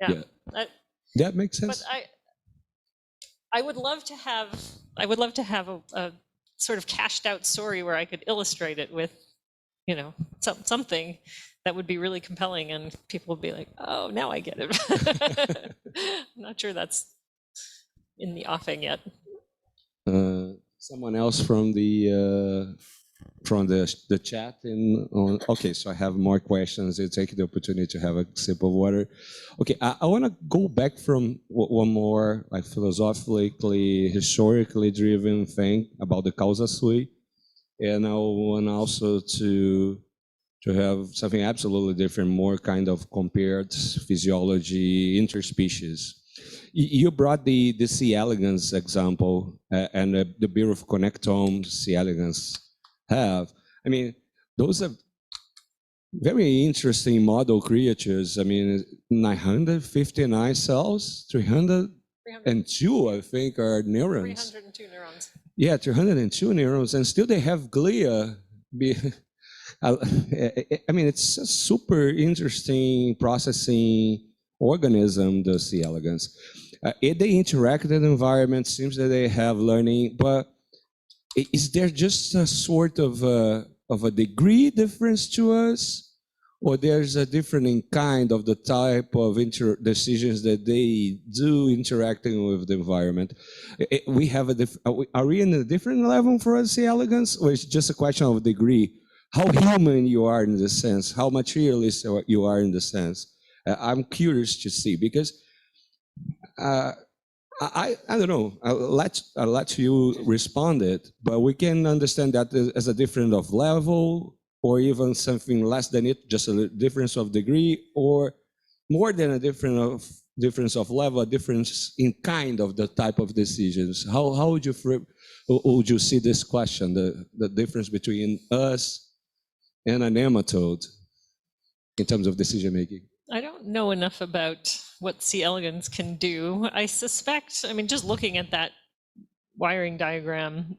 Speaker 1: Yeah.
Speaker 2: That-
Speaker 1: That makes sense.
Speaker 2: but I would love to have a sort of cashed out story where I could illustrate it with, something that would be really compelling and people would be like, oh, now I get it. I'm not sure that's in the offing yet.
Speaker 1: Someone else from the chat okay, so I have more questions. I take the opportunity to have a sip of water. Okay, I want to go back from one more like philosophically, historically driven thing about the causa sui, and I want also to have something absolutely different, more kind of compared physiology, interspecies. You brought the C. elegans example and the Bureau of Connectome C. elegans have. I mean, those are very interesting model creatures. I mean, 959 cells, 302, I think, are neurons.
Speaker 2: 302 neurons.
Speaker 1: Yeah, 302 neurons, and still they have glia. I mean, it's a super interesting processing organism, the C. elegans. They interact in the environment, seems that they have learning, but is there just a sort of a degree difference to us? Or there's a different in kind of the type of decisions that they do interacting with the environment? We have are we in a different level for us, C. elegans, or it's just a question of degree? How human you are in this sense, how materialist you are in the sense. I'm curious to see, because I don't know. I'll let you respond it, but we can understand that as a difference of level, or even something less than it, just a difference of degree, or more than a difference of level, a difference in kind of the type of decisions. How would you see this question, the difference between us and a nematode in terms of decision making?
Speaker 2: I don't know enough about what C. elegans can do. I suspect, just looking at that wiring diagram,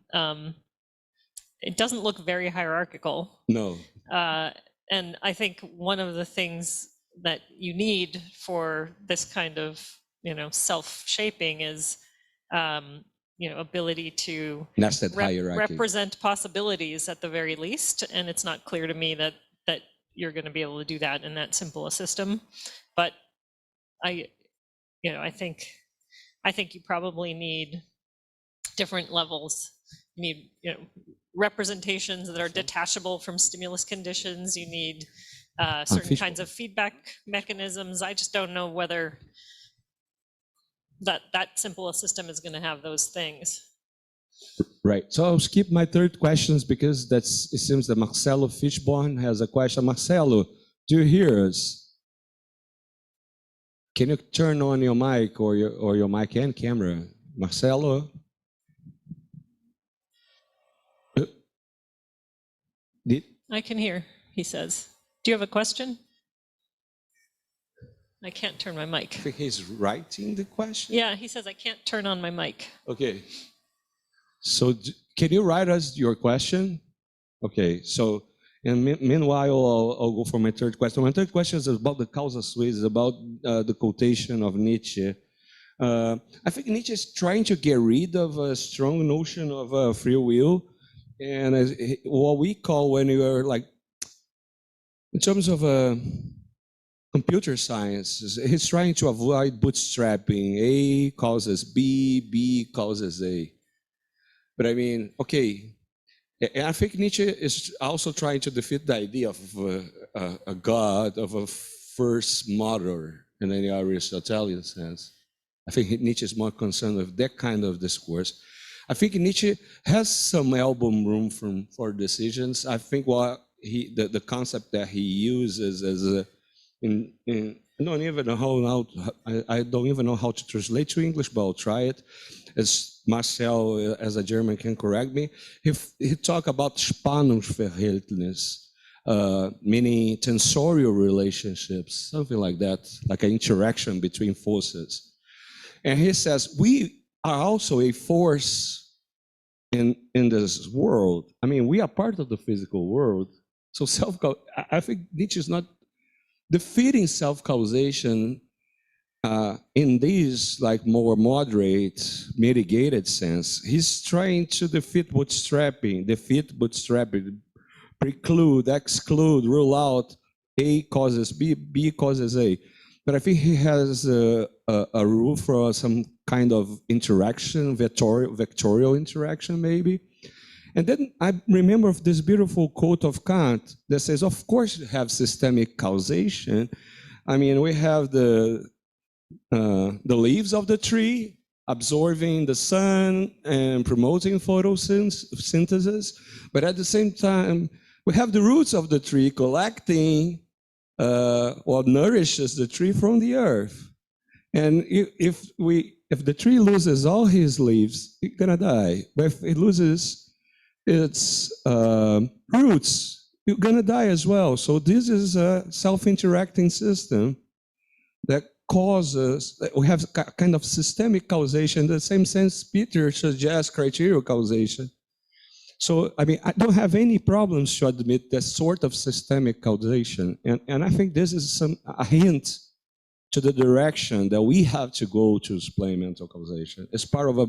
Speaker 2: it doesn't look very hierarchical.
Speaker 1: No.
Speaker 2: And I think one of the things that you need for this kind of, self-shaping is, ability to
Speaker 1: Nested hierarchy.
Speaker 2: represent possibilities at the very least. And it's not clear to me that you're going to be able to do that in that simple a system. But I think you probably need different levels. You need, representations that are detachable from stimulus conditions. You need certain kinds of feedback mechanisms. I just don't know whether that simple a system is going to have those things.
Speaker 1: Right. So I'll skip my third questions because it seems that Marcelo Fishborn has a question. Marcelo, do you hear us? Can you turn on your mic or your mic and camera? Marcelo?
Speaker 2: I can hear. he says. Do you have a question? I can't turn my mic.
Speaker 1: I think he's writing the question.
Speaker 2: Yeah, he says I can't turn on my mic.
Speaker 1: Okay. So can you write us your question? Okay. So, and meanwhile, I'll go for my third question. My third question is about the causa sui, is about the quotation of Nietzsche. I think Nietzsche is trying to get rid of a strong notion of free will, and what we call, when you are like, in terms of computer science, he's trying to avoid bootstrapping. A causes B, B causes A. But I mean, okay, and I think Nietzsche is also trying to defeat the idea of a god, of a first mother in any Aristotelian sense. I think Nietzsche is more concerned with that kind of discourse. I think Nietzsche has some elbow room for decisions. I think what the concept that he uses as I don't even know I don't even know how to translate to English, but I'll try it. As Marcel, as a German, can correct me. He talk about Spannungsverhältnis, meaning tensorial relationships, something like that, like an interaction between forces. And he says, we are also a force in this world. I mean, we are part of the physical world. So I think Nietzsche is not defeating self-causation in this like more moderate, mitigated sense. He's trying to defeat bootstrapping, preclude, exclude, rule out A causes B, B causes A. But I think he has a rule for some kind of interaction, vectorial interaction maybe. And then I remember this beautiful quote of Kant that says, of course you have systemic causation. I mean, we have the leaves of the tree absorbing the sun and promoting photosynthesis, but at the same time, we have the roots of the tree collecting what nourishes the tree from the earth. And if the tree loses all his leaves, it's gonna die. But if it loses its roots, you're gonna die as well. So this is a self-interacting system that causes, we have kind of systemic causation. In the same sense, Peter suggests criterial causation. So, I mean, I don't have any problems to admit that sort of systemic causation. And I think this is a hint to the direction that we have to go to explain mental causation. It's part of a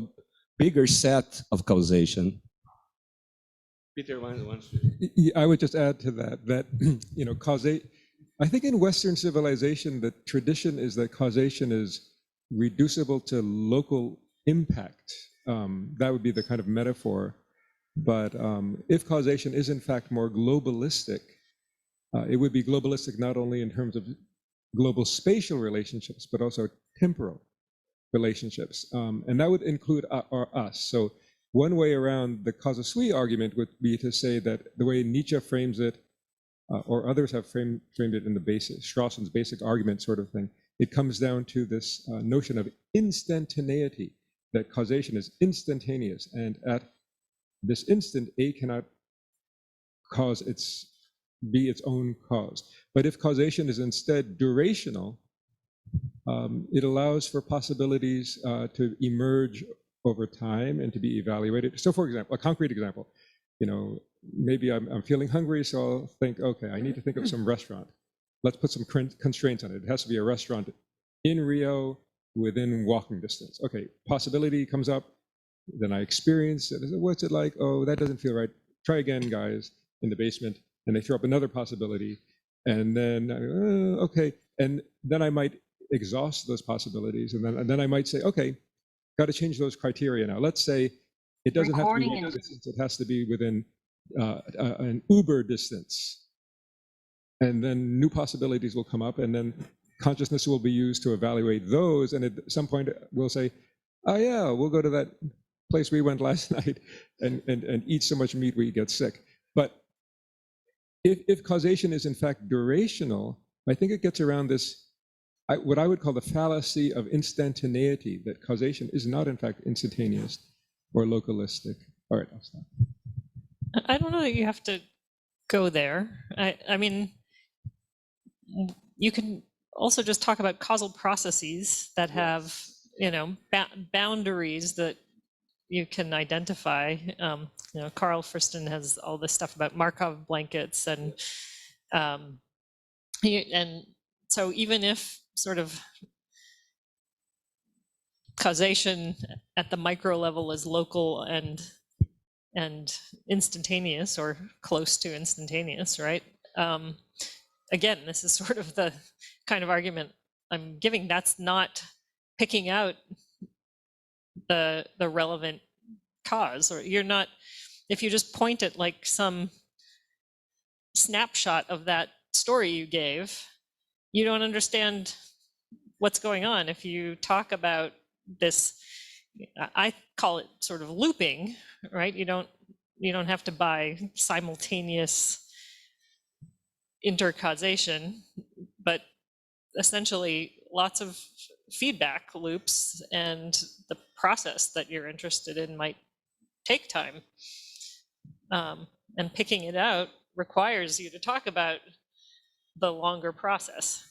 Speaker 1: bigger set of causation. Peter,
Speaker 6: I would just add to that, you know, causation. I think in Western civilization, the tradition is that causation is reducible to local impact. That would be the kind of metaphor. But if causation is in fact more globalistic, it would be globalistic not only in terms of global spatial relationships, but also temporal relationships. And that would include us. So one way around the causa sui argument would be to say that the way Nietzsche frames it, or others have framed it in the basic, Strawson's basic argument sort of thing, it comes down to this notion of instantaneity, that causation is instantaneous, and at this instant, A cannot be its own cause. But if causation is instead durational, it allows for possibilities to emerge over time and to be evaluated. So for example, a concrete example, you know, maybe I'm feeling hungry, so I'll think, okay, I need to think of some restaurant. Let's put some constraints on it. It has to be a restaurant in Rio within walking distance. Okay, possibility comes up, then I experience it. I say, what's it like? Oh, that doesn't feel right. Try again, guys, in the basement. And they throw up another possibility. And then, okay. And then I might exhaust those possibilities. And then I might say, okay, got to change those criteria now. Let's say it doesn't have to be long distance. It has to be within an Uber distance. And then new possibilities will come up, and then consciousness will be used to evaluate those. And at some point we'll say, oh yeah, we'll go to that place we went last night and eat so much meat we get sick. But if causation is in fact durational, I think it gets around this, what I would call the fallacy of instantaneity, that causation is not in fact instantaneous or localistic. All right, I'll stop.
Speaker 2: I don't know that you have to go there. I mean, you can also just talk about causal processes that have, you know, boundaries that you can identify. You know, Carl Friston has all this stuff about Markov blankets, and so even if sort of causation at the micro level is local and instantaneous or close to instantaneous, right? Again, this is sort of the kind of argument I'm giving. That's not picking out the relevant cause, or you're not, if you just point at like some snapshot of that story you gave, you don't understand what's going on. If you talk about this, I call it sort of looping, right? You don't have to buy simultaneous intercausation, but essentially lots of feedback loops, and the process that you're interested in might take time. And picking it out requires you to talk about the longer process.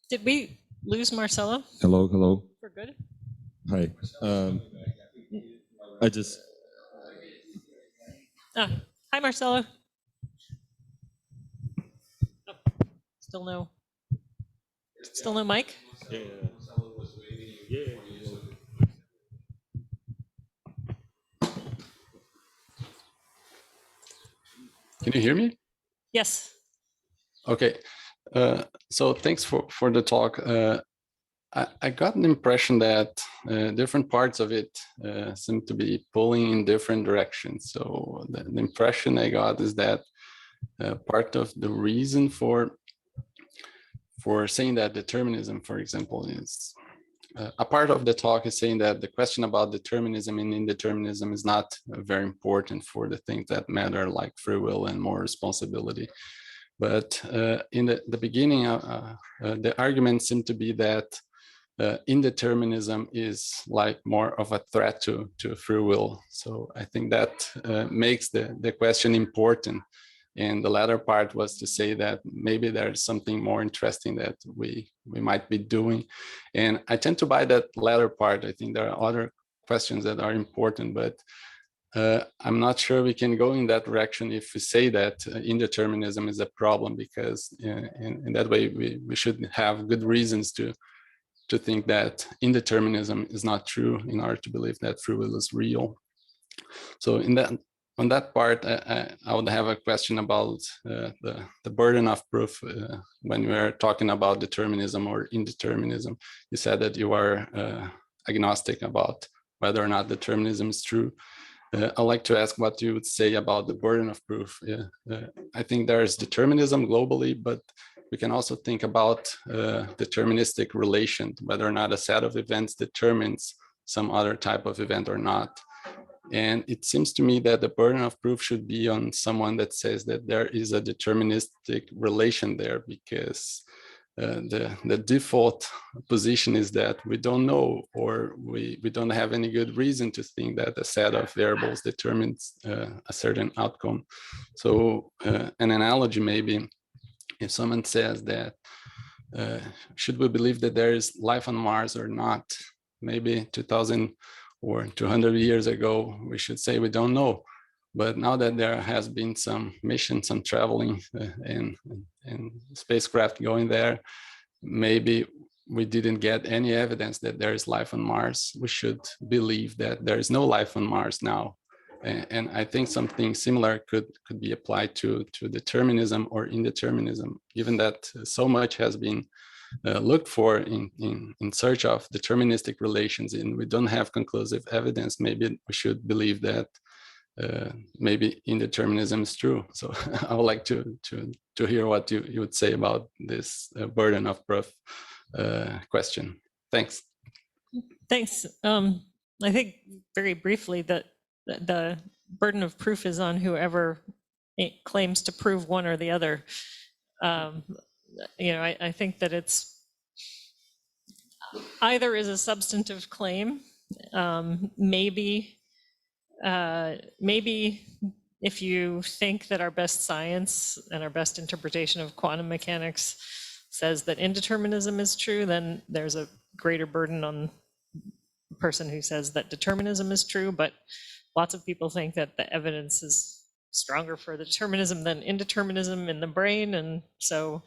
Speaker 2: Did we lose Marcelo
Speaker 8: Hello, hello.
Speaker 2: for good?
Speaker 8: Hi. I just
Speaker 2: Hi, Marcelo. Oh, still no mic?
Speaker 9: Can you hear me?
Speaker 2: Yes.
Speaker 9: Okay. So thanks for the talk. I got an impression that different parts of it seem to be pulling in different directions. So the impression I got is that part of the reason for saying that determinism, for example, is a part of the talk is saying that the question about determinism and indeterminism is not very important for the things that matter, like free will and more responsibility. But in the beginning, the argument seemed to be that indeterminism is like more of a threat to free will. So I think that makes the question important. And the latter part was to say that maybe there's something more interesting that we might be doing. And I tend to buy that latter part. I think there are other questions that are important, but I'm not sure we can go in that direction if we say that indeterminism is a problem, because in that way we should have good reasons to think that indeterminism is not true in order to believe that free will is real. So on that part, I would have a question about the burden of proof when we're talking about determinism or indeterminism. You said that you are agnostic about whether or not determinism is true. I'd like to ask what you would say about the burden of proof. I think there's determinism globally, but we can also think about deterministic relation, whether or not a set of events determines some other type of event or not. And it seems to me that the burden of proof should be on someone that says that there is a deterministic relation there, because the default position is that we don't know, or we don't have any good reason to think that a set of variables determines a certain outcome. So an analogy maybe, if someone says that should we believe that there is life on Mars or not, maybe 2000 or 200 years ago, we should say we don't know. But now that there has been some mission, some traveling and spacecraft going there, maybe we didn't get any evidence that there is life on Mars. We should believe that there is no life on Mars now. And I think something similar could be applied to determinism or indeterminism, given that so much has been looked for in search of deterministic relations, and we don't have conclusive evidence. Maybe we should believe that maybe indeterminism is true. So I would like to hear what you would say about this burden of proof question. Thanks.
Speaker 2: Thanks. I think very briefly that the burden of proof is on whoever claims to prove one or the other. You know, I think that it's either is a substantive claim Maybe if you think that our best science and our best interpretation of quantum mechanics says that indeterminism is true, then there's a greater burden on the person who says that determinism is true. But lots of people think that the evidence is stronger for the determinism than indeterminism in the brain. And so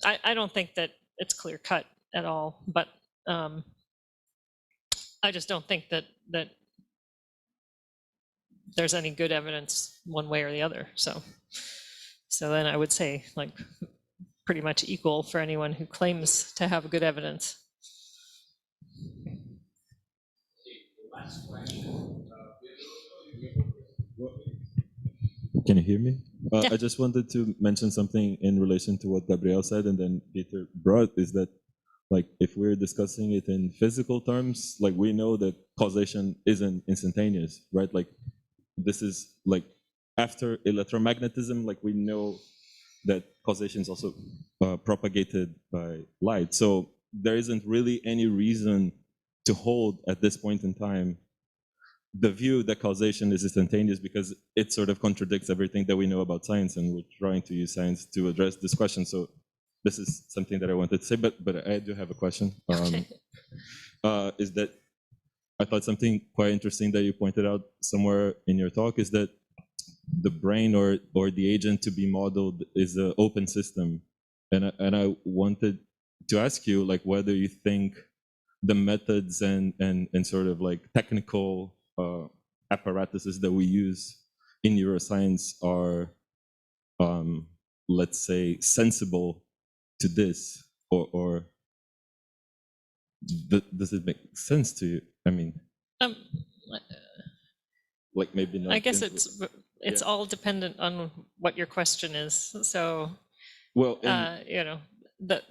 Speaker 2: I don't think that it's clear cut at all, but I just don't think that there's any good evidence one way or the other. So then I would say like pretty much equal for anyone who claims to have good evidence.
Speaker 8: Can you hear me?
Speaker 2: Yeah.
Speaker 8: I just wanted to mention something in relation to what Gabriel said and then Peter brought, is that like if we're discussing it in physical terms, like we know that causation isn't instantaneous, right? Like this is like after electromagnetism, like we know that causation is also propagated by light. So there isn't really any reason to hold at this point in time the view that causation is instantaneous, because it sort of contradicts everything that we know about science, and we're trying to use science to address this question. So this is something that I wanted to say, but I do have a question.
Speaker 2: Okay.
Speaker 8: Is that I thought something quite interesting that you pointed out somewhere in your talk is that the brain or the agent to be modeled is an open system, and I wanted to ask you like whether you think the methods and sort of like technical apparatuses that we use in neuroscience are, let's say, sensible to this, or does it make sense to you? I mean, like maybe not.
Speaker 2: I guess it's
Speaker 8: Yeah.
Speaker 2: all dependent on what your question is. So,
Speaker 8: Well,
Speaker 2: you know, the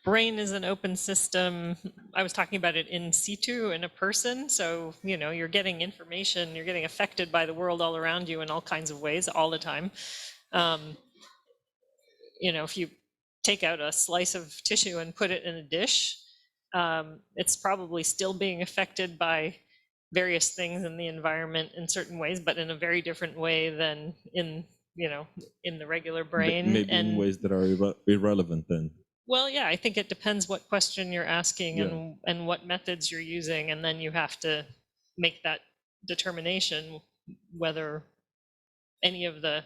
Speaker 2: brain is an open system. I was talking about it in situ in a person. So, you know, you're getting information, you're getting affected by the world all around you in all kinds of ways all the time. You know, if you take out a slice of tissue and put it in a dish, it's probably still being affected by various things in the environment in certain ways, but in a very different way than in, you know, in the regular brain.
Speaker 8: maybe in ways that are irrelevant then.
Speaker 2: Well, yeah, I think it depends what question you're asking and what methods you're using, and then you have to make that determination whether any of the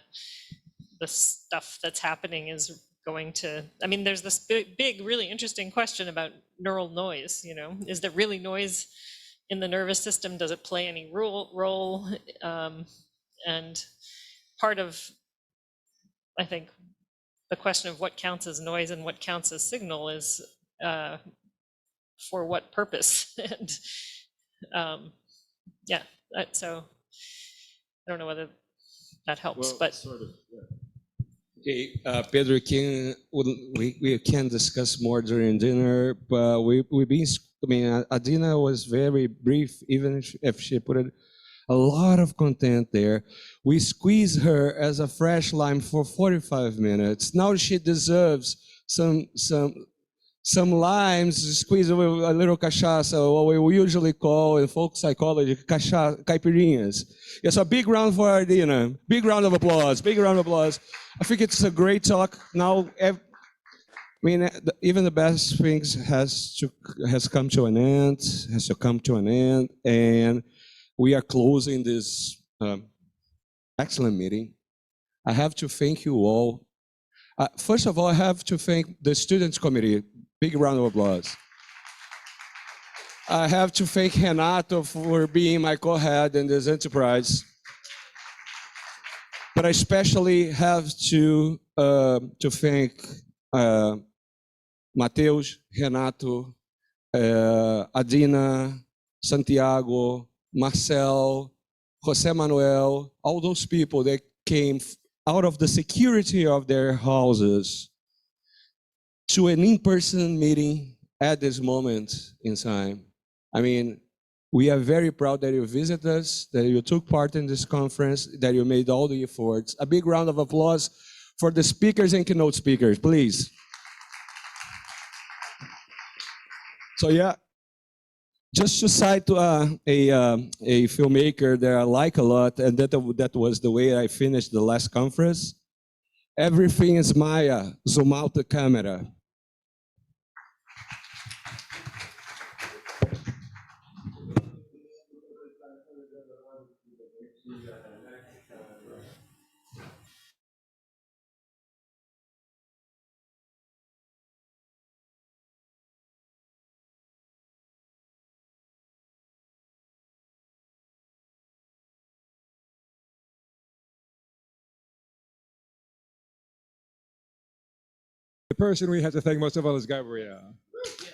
Speaker 2: stuff that's happening is going to. I mean, there's this big, really interesting question about neural noise. You know, is there really noise in the nervous system? Does it play any role? And part of, I think, the question of what counts as noise and what counts as signal is for what purpose. And yeah, so I don't know whether that helps, but
Speaker 8: sort of, yeah.
Speaker 1: Okay, Pedro, we can discuss more during dinner, but we've been. I mean, Adina was very brief, even if she put a lot of content there. We squeezed her as a fresh lime for 45 minutes. Now she deserves some limes squeezed with a little cachaça, what we usually call in folk psychology, caipirinhas. Yes, a big round for Adina. Big round of applause. Big round of applause. I think it's a great talk. Now, I mean, even the best things has to come to an end, and we are closing this excellent meeting. I have to thank you all. First of all, I have to thank the Students Committee. Big round of applause. I have to thank Renato for being my co-head in this enterprise. But I especially have to thank Mateus, Renato, Adina, Santiago, Marcel, José Manuel, all those people that came out of the security of their houses to an in-person meeting at this moment in time. I mean, we are very proud that you visited us, that you took part in this conference, that you made all the efforts. A big round of applause for the speakers and keynote speakers, please. So yeah, just to cite a filmmaker that I like a lot, and that was the way I finished the last conference. Everything is Maya. Zoom out the camera.
Speaker 6: The person we have to thank most of all is Gabriel,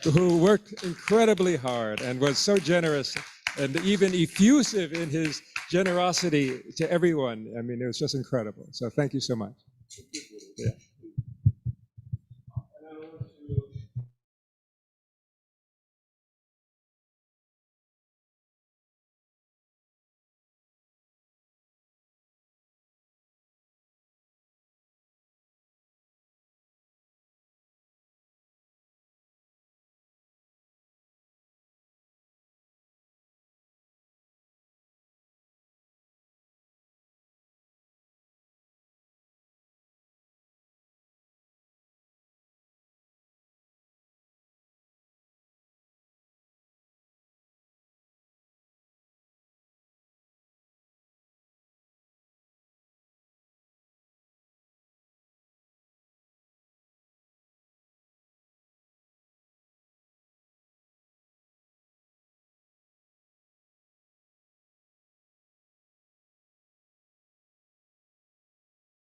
Speaker 6: who worked incredibly hard and was so generous and even effusive in his generosity to everyone. I mean, it was just incredible. So thank you so much. Yeah.